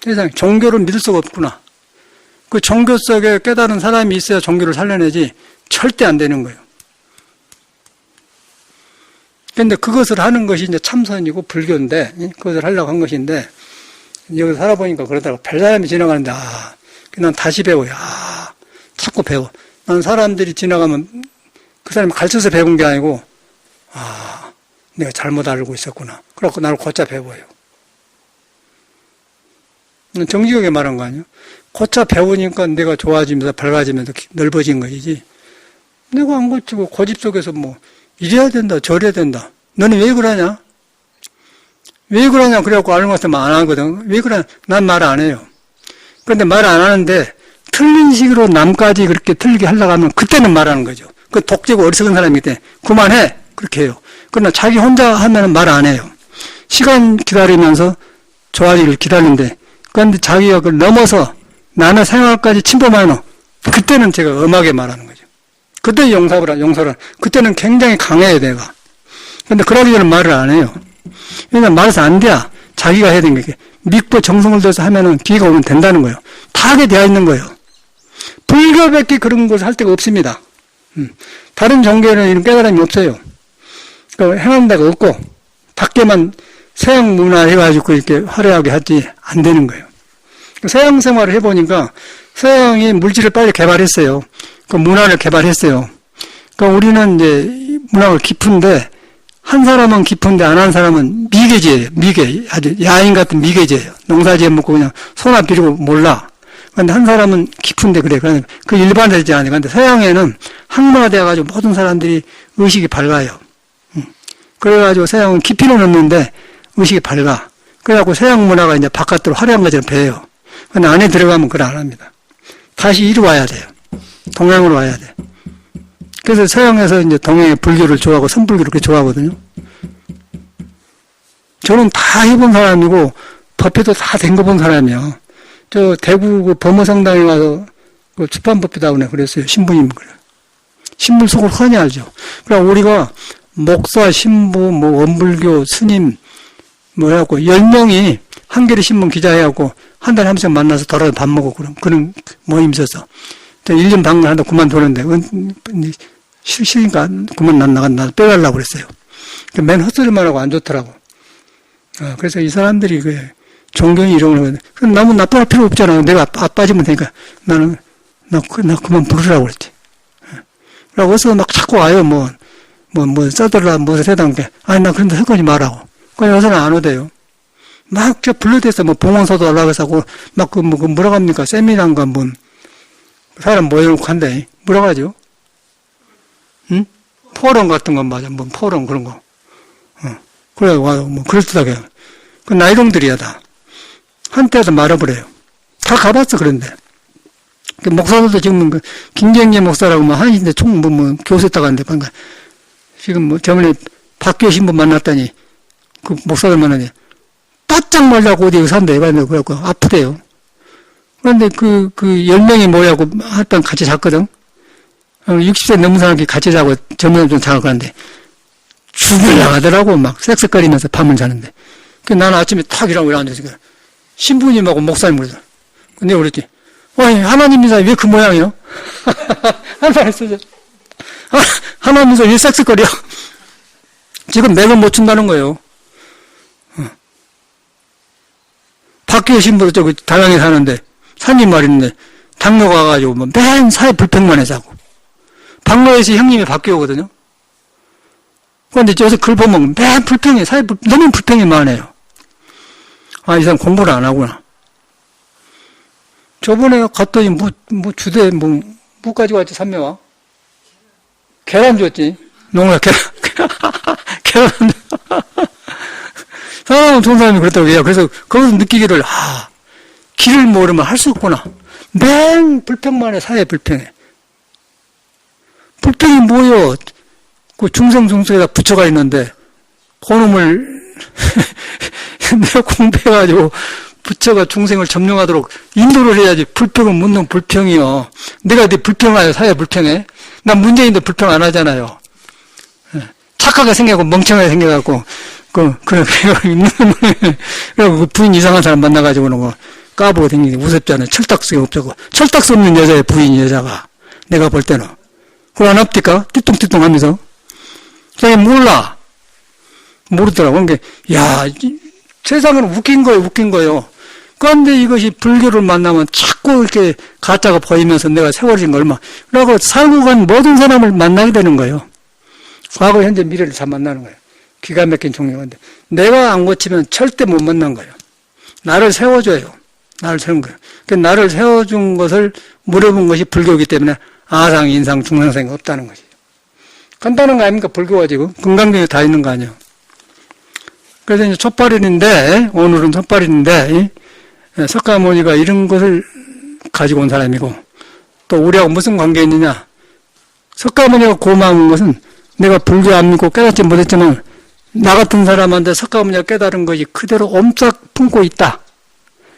세상 종교를 믿을 수가 없구나. 그 종교 속에 깨달은 사람이 있어야 종교를 살려내지 절대 안 되는 거예요. 근데 그것을 하는 것이 이제 참선이고 불교인데, 그것을 하려고 한 것인데, 여기 살아보니까 그러다가 별 사람이 지나가는데, 난 다시 배워요. 자꾸 배워. 난 사람들이 지나가면 그 사람이 가르쳐서 배운 게 아니고, 내가 잘못 알고 있었구나. 그래갖고 나를 곧자 배워요. 정직하게 말한 거 아니에요? 곧자 배우니까 내가 좋아지면서 밝아지면서 넓어진 것이지. 내가 안 고치고 고집 속에서 뭐 이래야 된다 저래야 된다. 너는 왜 그러냐? 왜 그러냐 그래갖고 아는 것도 안 하거든. 왜 그러냐? 난 말 안 해요. 그런데 말 안 하는데 틀린 식으로 남까지 그렇게 틀리게 하려고 하면 그때는 말하는 거죠. 그 독재고 어리석은 사람이기 때문에 그만해 그렇게 해요. 그러나 자기 혼자 하면 말 안 해요. 시간 기다리면서 좋아지기를 기다리는데 그런데 자기가 그걸 넘어서 남의 생활까지 침범하는 그때는 제가 엄하게 말하는 거죠. 그때 용서를 그때는 굉장히 강해요 내가. 근데 그러기 전에 말을 안 해요. 왜냐면 말해서 안 돼야 자기가 해야 되는 게 믿고 정성을 들여서 하면은 기회가 오면 된다는 거예요. 다 하게 되어 있는 거예요. 불교밖에 그런 것을 할 데가 없습니다. 다른 종교에는 이런 깨달음이 없어요. 그러니까 행하는 데가 없고 밖에만 서양 문화 해가지고 이렇게 화려하게 하지 안 되는 거예요. 서양 생활을 해보니까 서양이 물질을 빨리 개발했어요. 그 문화를 개발했어요. 그러니까 우리는 이제 문화가 깊은데 한 사람은 깊은데 안 한 사람은 미개지예요. 미개. 아주 야인 같은 미개지예요. 농사지어 먹고 그냥 손 앞 비리고 몰라. 근데 한 사람은 깊은데 그래. 그러니까 그 일반화되지 않아요. 근데 서양에는 학문화되어가지고 모든 사람들이 의식이 밝아요. 그래가지고 서양은 깊이는 없는데 의식이 밝아. 그래갖고 서양 문화가 이제 바깥으로 화려한 것처럼 배워요. 근데 안에 들어가면 그걸 안 합니다. 다시 이리 와야 돼요. 동양으로 와야 돼. 그래서 서양에서 이제 동양의 불교를 좋아하고 선불교를 그렇게 좋아하거든요. 저는 다 해본 사람이고 법회도 다 된 거 본 사람이요. 저 대구 그 범어성당에 가서 그 출판법회 다오네 그랬어요. 신부님 그래. 신부 속을 훤히 알죠. 그러니까 우리가 목사, 신부, 뭐 원불교, 스님 뭐 해갖고 10명이 한겨레 신문 기자해갖고 한 달에 한 번씩 만나서 덜어서 밥 먹고 그런 모임 있어서 1년 반을 하다 그만두는데 싫으니까 그만 나간다 빼달라고 그랬어요. 맨 헛소리만 하고 안 좋더라고. 그래서 이 사람들이 그 종교인 이런 걸 그럼 나무 나빠할 필요 없잖아. 내가 빠지면 되니까 나는 나 그만 부르라고 그랬지. 그러고 어서 막 자꾸 와요. 뭐 써들라 무엇을 해당 게 아니 나 그런데 설거지 말라고. 그냥 여서는 안 오대요. 막 저 불러댔어. 뭐 봉헌서도 하려고 해서 막 그 뭐라고 합니까? 세미나인가 뭐 사람 모여놓고 한대. 뭐라고 하죠? 응? 포럼 같은 건 맞아. 뭐 포럼 그런 거. 그래 와요. 뭐 그럴듯하게. 그 나이롱들이야 다. 한때도 말아버려요. 다 가봤어 그런데. 그 목사들도 지금 그 김경재 목사라고 뭐 한신대 뭐 교수했다 가는데 방금 지금 뭐 저번에 박교 신부 만났더니 그 목사들 만나니 바짝 말라고 어디 의사인데 그래갖고 아프대요. 그런데 그 10명이 모여갖고 한밤 같이 잤거든. 60세 넘은 사람이 같이 자고 젊은 좀 자고 그러는데 죽으려고 하더라고 막 섹스거리면서 밤을 자는데. 나는 아침에 탁 일어나고 앉아서 신부님하고 목사님 그러더라. 근데 그랬지. 하나님 인사 왜 그 모양이요? 하나님 쓰죠. 하나님 인사 왜 섹스거려? 지금 맥은 못 춘다는 거예요. 박교 신부도 저기 다양에 사는데 산님 말인데 당뇨 가가지고 뭐 맨 사회 불평만 해 자고. 박로에서 형님이 박교거든요. 그런데 저기서 글 보면 맨 불평해. 너무 불평이 많아요. 이 사람 공부를 안 하구나. 저번에 갔더니 뭐 주대 뭐 가지고 왔지 삼매와? 계란 줬지. 농사 계란. 사람은 좋은 사람이 그렇다고 해요. 그래서 거기서 느끼기를 길을 모르면 할 수 없구나. 맨 불평만 해. 사회 불평해. 불평이 뭐요? 그 중성중수에다 붙여가 있는데 그놈을 내가 공부해가지고 부처가 중생을 점령하도록 인도를 해야지. 불평은 묻는 불평이요. 내가 네 불평하여 사회 불평해? 난 문재인도 불평 안 하잖아요. 착하게 생겨고 멍청하게 생겨갖고 그 부인 이상한 사람 만나가지고는 뭐 까보고 생기는 우습잖아요. 철딱스가 없고 철딱스 없는 여자의 부인 여자가 내가 볼 때는 그걸 안 합니까? 띠뚱띠뚱 하면서 자기 몰라. 모르더라고. 그러니까, 야, 세상은 웃긴 거예요. 그런데 이것이 불교를 만나면 자꾸 이렇게 가짜가 보이면서 내가 세월인 거 얼마. 그러고 살고 간 모든 사람을 만나게 되는 거예요. 과거, 현재, 미래를 다 만나는 거예요. 기가 막힌 종교인데. 내가 안 고치면 절대 못 만난 거예요. 나를 세워줘요. 나를 세운 거예요. 그러니까 나를 세워준 것을 물어본 것이 불교이기 때문에 아상, 인상, 중상생이 없다는 것이죠. 간단한 거 아닙니까? 불교가 지금. 금강경에 다 있는 거 아니에요. 그래서 이제 첫발인데, 오늘은 첫발인데, 석가모니가 이런 것을 가지고 온 사람이고, 또 우리하고 무슨 관계 있느냐? 석가모니가 고마운 것은 내가 불교 안 믿고 깨닫지 못했지만, 나 같은 사람한테 석가모니가 깨달은 것이 그대로 옴싹 품고 있다.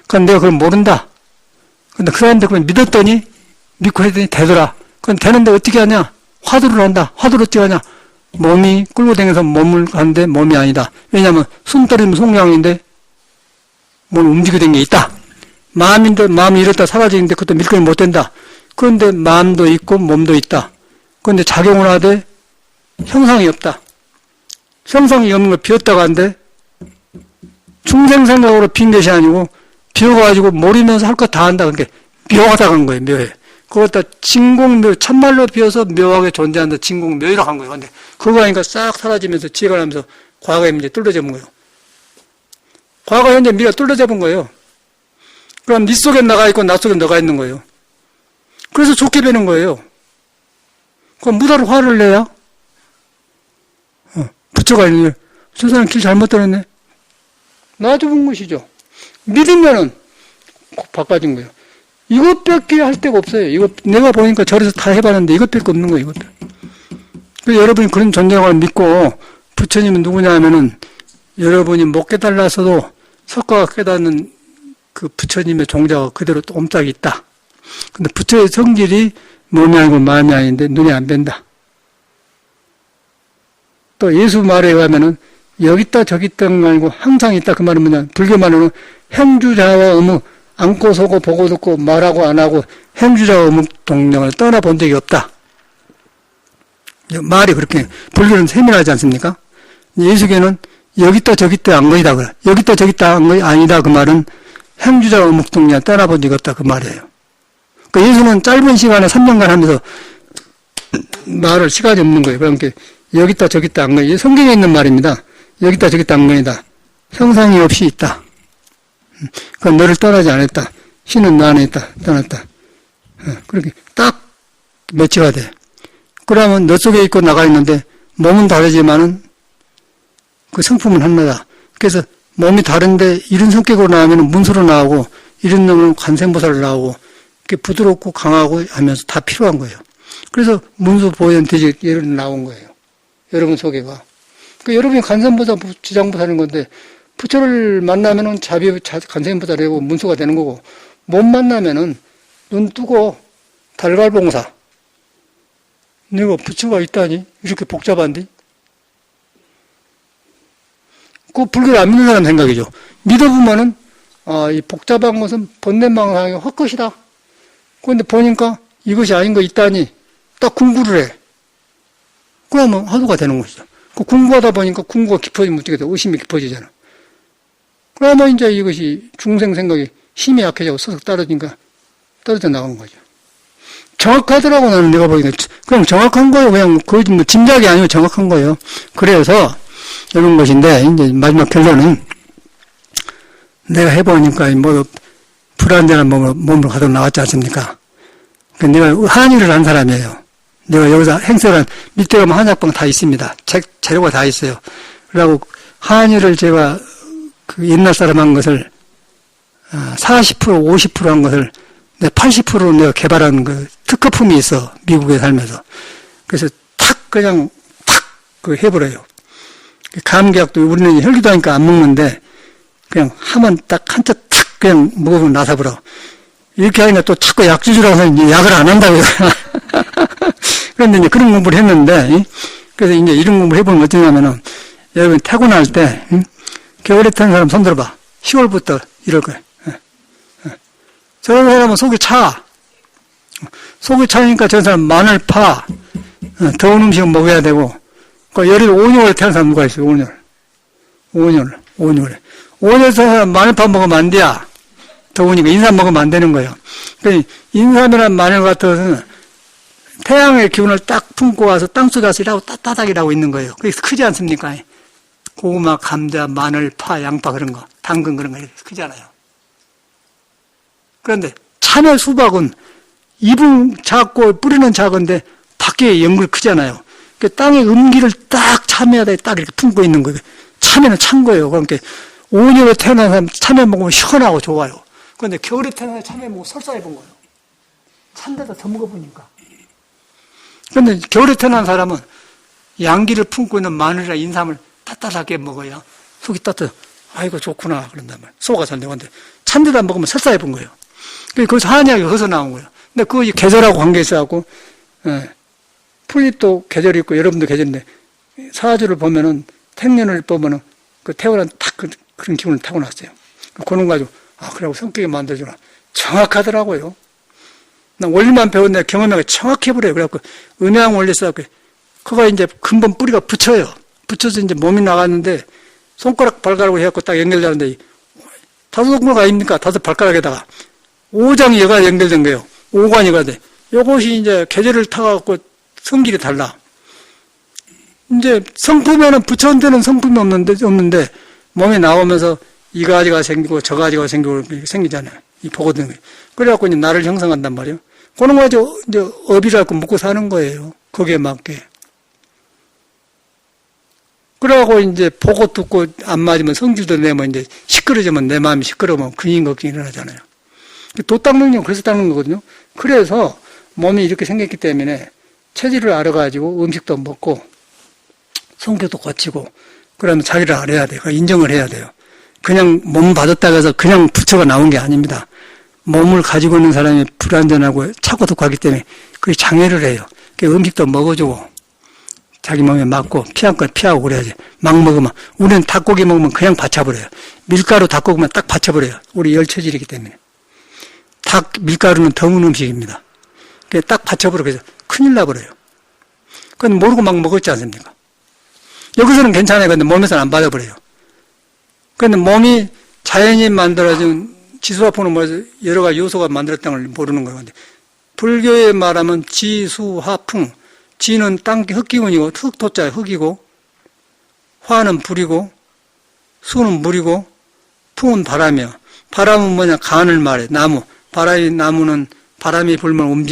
그건 내가 그걸 모른다. 근데 그 사람한테 그걸 믿었더니, 믿고 했더니 되더라. 그건 되는데 어떻게 하냐? 화두를 한다. 화두를 어떻게 하냐? 몸이 끌고 다녀서 몸을 가는데 몸이 아니다. 왜냐하면 숨 떨어지면 송량인데 뭘 움직이게 된 게 있다. 마음이 이렇다 사라지는데 그것도 밀거리 못 된다. 그런데 마음도 있고 몸도 있다. 그런데 작용을 하되 형상이 없다. 형상이 없는 걸 비웠다고 하는데 중생생각으로 빈 것이 아니고 비워가지고 모르면서 할 것 다 한다. 그러니까 묘하다고 한 거예요. 묘해. 그것다 진공묘, 참말로 비어서 묘하게 존재한다. 진공묘라고 한 거예요. 근데 그거 하니까 싹 사라지면서 지혜가 나면서 과거의 문제 뚫어져본 거예요. 과거, 현재, 미래 뚫어져본 거예요. 그럼 네 속에 나가 있고 나 속에 너가 있는 거예요. 그래서 좋게 되는 거예요. 그럼 무다로 화를 내야? 부처가 있는 거예요. 저 사람 길 잘못 들었네. 놔줘본 것이죠. 믿으면은 바꿔진 거예요. 이것밖에 할 데가 없어요. 이거 내가 보니까 절에서 다 해봤는데 이것밖에 없는 거예요. 이것밖에. 여러분이 그런 존재감을 믿고 부처님은 누구냐 하면은 여러분이 못 깨달았어도 석가가 깨닫는 그 부처님의 종자가 그대로 또 옴짝이 있다. 근데 부처의 성질이 몸이 아니고 마음이 아닌데 눈에 안 뵌다. 또 예수 말에 의하면은 여기 있다 저기 있다가 아니고 항상 있다. 그 말은 뭐냐? 불교 말로는 행주자와 의무 안고 서고 보고 듣고 말하고 안 하고 행주자와 의묵 동령을 떠나본 적이 없다. 말이 그렇게 불교는 세밀하지 않습니까? 예수계는 여기 있다 저기 있다 안 거이다 그래. 여기 있다 저기 있다 안 거이 아니다. 그 말은 행주자와 의묵 동령 떠나본 적이 없다. 그 말이에요. 그러니까 예수는 짧은 시간에 3년간 하면서 말을 시간이 없는 거예요. 그러니까 여기 있다 저기 있다 안 거이. 성경에 있는 말입니다. 여기 있다 저기 있다 안 거이다. 형상이 없이 있다. 그건 너를 떠나지 않았다. 신은 너 안에 있다. 떠났다. 그렇게 딱 매치가 돼. 그러면 너 속에 있고 나가 있는데 몸은 다르지만은 그 성품은 하나다. 그래서 몸이 다른데 이런 성격으로 나오면 문수로 나오고 이런 놈은 관세음보살로 나오고 이렇게 부드럽고 강하고 하면서 다 필요한 거예요. 그래서 문수 보현 대지 예를 나온 거예요. 여러분 속에가. 그 여러분이 관세음보살 지장보살인 건데 부처를 만나면은 관세음보살이고 문수가 되는 거고, 못 만나면은 눈 뜨고 달갈봉사. 내가 부처가 있다니? 이렇게 복잡한데? 그 불교를 안 믿는 사람 생각이죠. 믿어보면은, 이 복잡한 것은 번뇌망상의 헛것이다. 그런데 보니까 이것이 아닌 거 있다니, 딱 공부를 해. 그러면 화두가 되는 것이죠. 그 공부하다 보니까 공부가 깊어지면 어떻게 돼? 의심이 깊어지잖아. 그러면 이제 이것이 중생 생각이 힘이 약해지고 서석 떨어지니까 떨어져 나가는 거죠. 정확하더라고, 나는 내가 보기에는. 그냥 정확한 거예요. 그냥 거의 뭐 짐작이 아니고 정확한 거예요. 그래서 이런 것인데, 이제 마지막 결론은 내가 해보니까 뭐 불안정한 몸으로 가도록 나왔지 않습니까? 내가 한의를 한 사람이에요. 내가 여기서 행설한 밑에 가면 한약방 다 있습니다. 재료가 다 있어요. 그러고 한의를 제가 그 옛날 사람 한 것을 40% 50% 한 것을 80%로 내가 개발한 그 특허품이 있어. 미국에 살면서. 그래서 그냥 그 해버려요. 감기약도 우리는 혈기도 하니까 안 먹는데 그냥 하면 딱 한차 탁 그냥 먹으면 나사버려. 이렇게 하니까 또 자꾸 약 주주라고 해서 이제 약을 안 한다고요. 그런데 이제 그런 공부를 했는데, 그래서 이제 이런 공부를 해보면 어쩌냐면은, 여러분 퇴근할 때, 겨울에 타는 사람 손 들어봐. 10월부터 이럴 거예요. 저런 사람은 속이 차. 속이 차니까 저 사람 마늘 파, 더운 음식은 먹어야 되고, 그 열이 5년을 태어난 사람 누가 있어요, 5년. 온열. 온열에서 마늘밥 먹으면 안 돼야. 더우니까 인삼 먹으면 안 되는 거예요. 그러니까 인삼이란 마늘 같은 태양의 기운을 딱 품고 와서 땅속에 가서 일하고 따닥 일하고 있는 거예요. 그게 크지 않습니까? 고구마, 감자, 마늘, 파, 양파 그런 거, 당근 그런 거 이렇게 크잖아요. 그런데 참외 수박은 잎은 작고 뿌리는 작은데 밖에 연글 크잖아요. 그 땅의 음기를 딱 참외에다 딱 이렇게 품고 있는 거예요. 참외는 찬 거예요. 그러니까 온열에 태어난 사람 참외 먹으면 시원하고 좋아요. 그런데 겨울에 태어난 참외 먹으면 설사해본 거예요. 찬데다 더 먹어보니까. 그런데 겨울에 태어난 사람은 양기를 품고 있는 마늘이나 인삼을 따뜻하게 먹어야 속이 따뜻해. 아이고 좋구나 그런단 말이에요. 소화가 잘 되고. 근데 찬데다 먹으면 설사해본 거예요. 거기서 한약이 거기서 나온 거예요. 근데 그거 계절하고 관계 있어갖고, 풀잎도 계절이 있고, 여러분도 계절인데, 사주를 보면은, 택년을 보면은, 그 태어난 딱 그런 기운을 타고났어요. 그런 거 가지고, 그래고 성격이 만들어주나. 정확하더라고요. 난 원리만 배웠는데 경험하기 정확해버려요. 그래갖고, 음양 원리 써갖고, 그거 이제 근본 뿌리가 붙여요. 붙여서 이제 몸이 나갔는데, 손가락, 발가락으로 해갖고 딱 연결되는데, 5손가락 아닙니까? 5발가락에다가. 5장여가 연결된 거예요. 5관이가 돼. 요것이 이제 계절을 타갖고 성질이 달라. 이제 성품에는 붙여온 데는 성품이 없는데 몸에 나오면서 이 가지가 생기고 저 가지가 생기고 생기잖아요. 이 보거든요. 그래갖고 이제 나를 형성한단 말이에요. 그런 거 가지고 이제 업이라고 먹고 사는 거예요. 거기에 맞게. 그러고 이제 보고 듣고 안 맞으면 성질도 내면 이제 시끄러지면 내 마음이 시끄러우면 근심 걱정이 일어나잖아요. 도 닦는 건 그래서 닦는 거거든요. 그래서 몸이 이렇게 생겼기 때문에 체질을 알아가지고 음식도 먹고 성격도 고치고 그러면 자기를 알아야 돼요. 인정을 해야 돼요. 그냥 몸 받았다고 해서 그냥 부처가 나온 게 아닙니다. 몸을 가지고 있는 사람이 불안전하고 차고도 가기 때문에 그게 장애를 해요. 음식도 먹어주고 자기 몸에 맞고 피할 건 피하고 그래야지. 막 먹으면 우리는 닭고기 먹으면 그냥 받쳐버려요. 밀가루 닭고기만 딱 받쳐버려요. 우리 열체질이기 때문에. 닭 밀가루는 더운 음식입니다. 딱 받쳐버려. 그래서 큰일 나버려요. 그건 모르고 막 먹었지 않습니까? 여기서는 괜찮아요. 근데 몸에서는 안 받아버려요. 그런데 몸이 자연이 만들어진 지수화풍은 뭐 여러 가지 요소가 만들었다는 걸 모르는 거예요. 근데 불교에 말하면 지수화풍. 지는 땅 흙기운이고 흙토자 흙이고 화는 불이고 수는 물이고 풍은 바람이요. 바람은 뭐냐? 간을 말해. 나무. 나무는 바람이 불면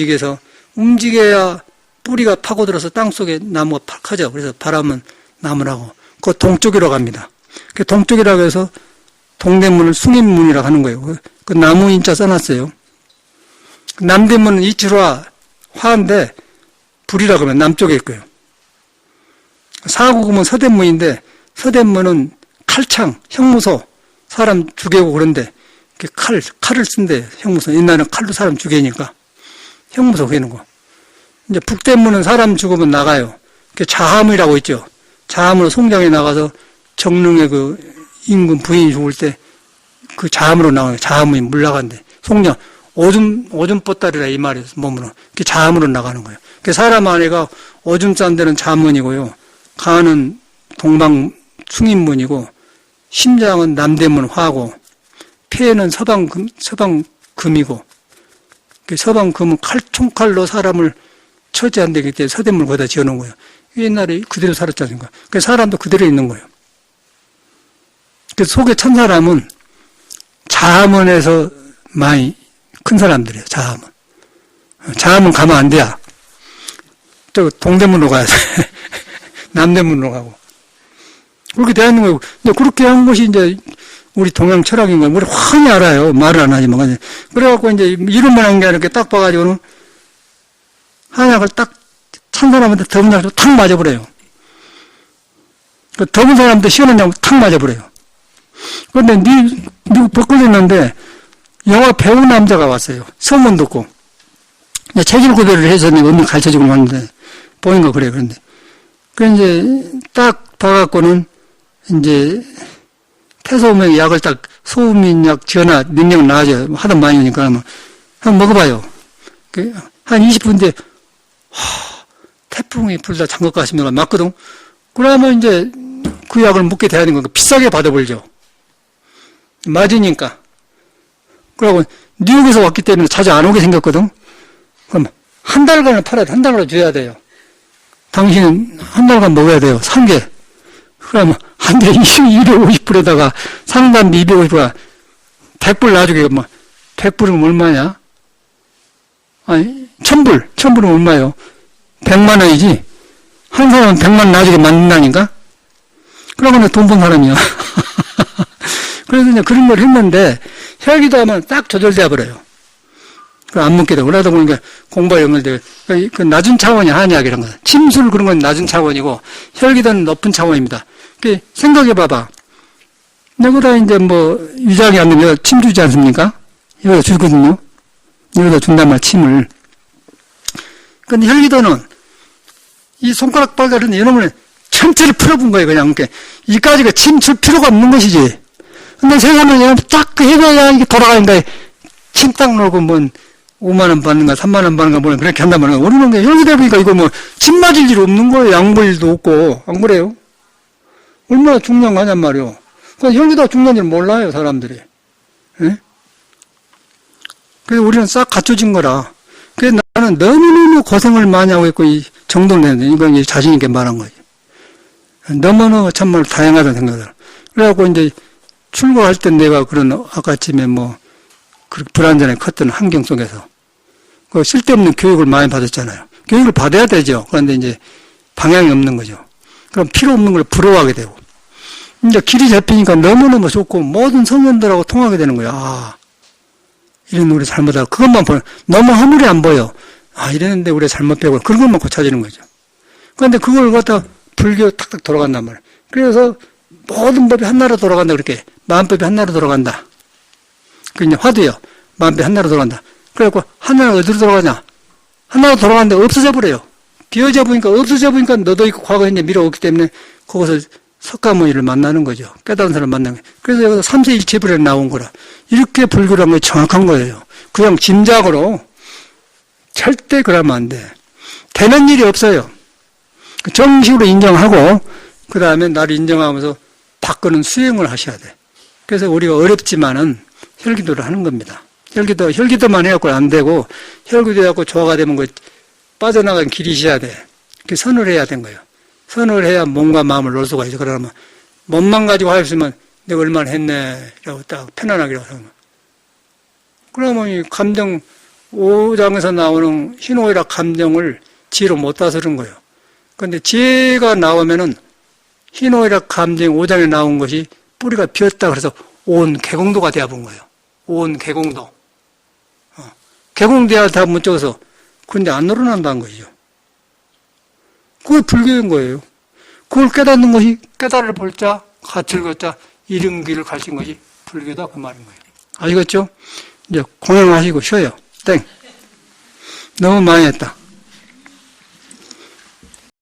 움직여야 뿌리가 파고들어서 땅속에 나무가 커져. 그래서 바람은 나무라고. 그 동쪽이라고 합니다. 그 동쪽이라고 해서 동대문을 숭인문이라고 하는 거예요. 그 나무 인자 써놨어요. 남대문은 이치화, 화인데 불이라고 하면 남쪽에 있고요. 사국음은 서대문인데 서대문은 칼창, 형무소, 사람 죽이고 그런데 칼을 쓴대, 형무소. 옛날에는 칼로 사람 죽이니까. 형무소 그러는 거. 이제 북대문은 사람 죽으면 나가요. 자함이라고 있죠. 자함으로 송장에 나가서 정릉의 그 임금 부인이 죽을 때 그 자함으로 나가요. 자함이 물나간대. 송장, 오줌 뻗다리라 이 말이에요. 몸으로. 자함으로 나가는 거예요. 사람 안에가 오줌 싼 데는 자문이고요. 간은 동방 숭인문이고, 심장은 남대문 화고, 폐는 서방금이고, 서방금은 총칼로 사람을 처치한 데기 때문에 서대문을 거기다 지어놓은 거예요. 옛날에 그대로 살았지 않습니까? 사람도 그대로 있는 거예요. 속에 찬 사람은 자문에서 많이 큰 사람들이에요, 자문. 자문 가면 안 돼요. 저 동대문으로 가야 돼. 남대문으로 가고. 그렇게 되어 있는 거예요. 근데 그렇게 한 것이 이제 우리 동양 철학인 거예요. 우리 훤히 알아요. 말을 안 하지만. 그래갖고 이제 이름만 한 게 아니라 딱 봐가지고는 한약을 딱 찬 사람한테 더운 약을 탁 맞아버려요. 그 더운 사람한테 시원한 약을 탁 맞아버려요. 그런데 누구 벗겨졌는데 영화 배우 남자가 왔어요. 소문 듣고. 체질 구별을 해서 음식 가르쳐주고 왔는데 보인 거 그래요. 그런데. 이제 딱 봐갖고는 이제 태소음의 약을 딱 소음인약 지어놔 능력 나아져요. 하도 많이 오니까 한번 먹어봐요. 한 20분 뒤에 태풍이 불다 잠것 같습니다. 맞거든. 그러면 이제 그 약을 묻게 돼야 되는 거니까 비싸게 받아버리죠. 맞으니까. 그러고 뉴욕에서 왔기 때문에 자주 안 오게 생겼거든. 그럼 한 달간을 팔아야 돼. 한 달간 줘야 돼요. 당신은 한 달간 먹어야 돼요. 3개. 그러면 한 개 250불에다가 상담비 250불, 100불 나중에 뭐 100불이면 얼마냐? 아니 1000불은 얼마예요? 100만 원이지. 한 사람은 100만 나중에 만든다니까? 그러면 돈 번 사람이야. 그래서 이제 그런 걸 했는데 혈기도 하면 딱 조절돼 버려요. 안 먹게 되고 그러다 보니까 공부가 연결돼요. 그 낮은 차원이 한약 이런 거. 침술 그런 건 낮은 차원이고 혈기도는 높은 차원입니다. 그 생각해 봐봐. 내보다 이제 뭐 위장이 안 되면 침 주지 않습니까? 여기다 주거든요. 여기다 준단 말 침을. 근데 혈기도는 이 손가락 발가락은 이놈을 전체를 풀어본 거예요. 그냥 이렇게 이까지가 침 줄 필요가 없는 것이지. 근데 세상은 딱 해봐야 이게 돌아가니까 침 딱 놓고 뭐 5만 원 받는가 3만 원 받는가 뭐 그렇게 한단 말이에요. 우리는 게 혈기다 보니까 이거 뭐 침 맞을 일 없는 거예요. 양 볼 일도 없고 안 그래요? 얼마나 중요한 거냔 말이에요. 그러니까 혈기도가 중요한 줄 몰라요 사람들이. 예? 그래서 우리는 싹 갖춰진 거라. 그래서 나는 너무너무 고생을 많이 하고 있고 이 정도를 내는데 이건 자신 있게 말한 거지. 너무너무 참말 다양하다는 생각을. 그래갖고 이제 출국할 때 내가 그런 아까쯤에 뭐 그렇게 불안전에 컸던 환경 속에서 그 쓸데없는 교육을 많이 받았잖아요. 교육을 받아야 되죠. 그런데 이제 방향이 없는 거죠. 그럼 필요 없는 걸 부러워하게 되고 이제 길이 잡히니까 너무너무 좋고 모든 성현들하고 통하게 되는 거야. 아, 이런 우리 잘못하고 그것만 보여. 너무 허물이 안 보여. 아, 이랬는데 우리 잘못 배우고 그런 것만 고쳐지는 거죠. 그런데 그걸 갖다 불교 탁탁 돌아간단 말이에요. 그래서 모든 법이 하나로 돌아간다. 그렇게 마음법이 하나로 돌아간다. 그 이제 화두요. 마음법이 하나로 돌아간다. 그래갖고 하나는 어디로 돌아가냐? 하나로 돌아가는데 없어져 버려요. 비어져 보니까 없어져 보니까 너도 있고 과거에 이제 밀어오기 때문에 거기서 석가모니를 만나는 거죠. 깨달은 사람을 만나는 거예요. 그래서 여기서 삼세일체불에 나온 거라. 이렇게 불교라는 게 정확한 거예요. 그냥 짐작으로 절대 그러면 안 돼. 되는 일이 없어요. 정식으로 인정하고 그 다음에 나를 인정하면서 바꾸는 수행을 하셔야 돼. 그래서 우리가 어렵지만은 혈기도를 하는 겁니다. 혈기도만 해갖고 안 되고 혈기도 해갖고 조화가 되면 그 빠져나가는 길이 있어야 돼. 그 선을 해야 된 거예요. 선을 해야 몸과 마음을 놓을 수가 있어. 그러면 몸만 가지고 하였으면 내가 얼마나 했네 라고 딱 편안하게 하면. 그러면 이 감정 5장에서 나오는 희노애락 감정을 지혜로 못 따서 그런 거예요. 그런데 지혜가 나오면은 희노애락 감정 5장에 나온 것이 뿌리가 비었다 그래서 온 개공도가 되어본 거예요. 온 개공도. 개공돼야 다 못적어서 그런데 안 늘어난다는 것이죠. 그게 불교인 거예요. 그걸 깨닫는 것이 깨달을 볼 자, 가치를 볼 자, 이른 길을 가신 것이 불교다 그 말인 거예요. 아시겠죠? 이제 공양하시고 쉬어요. 땡. 너무 많이 했다.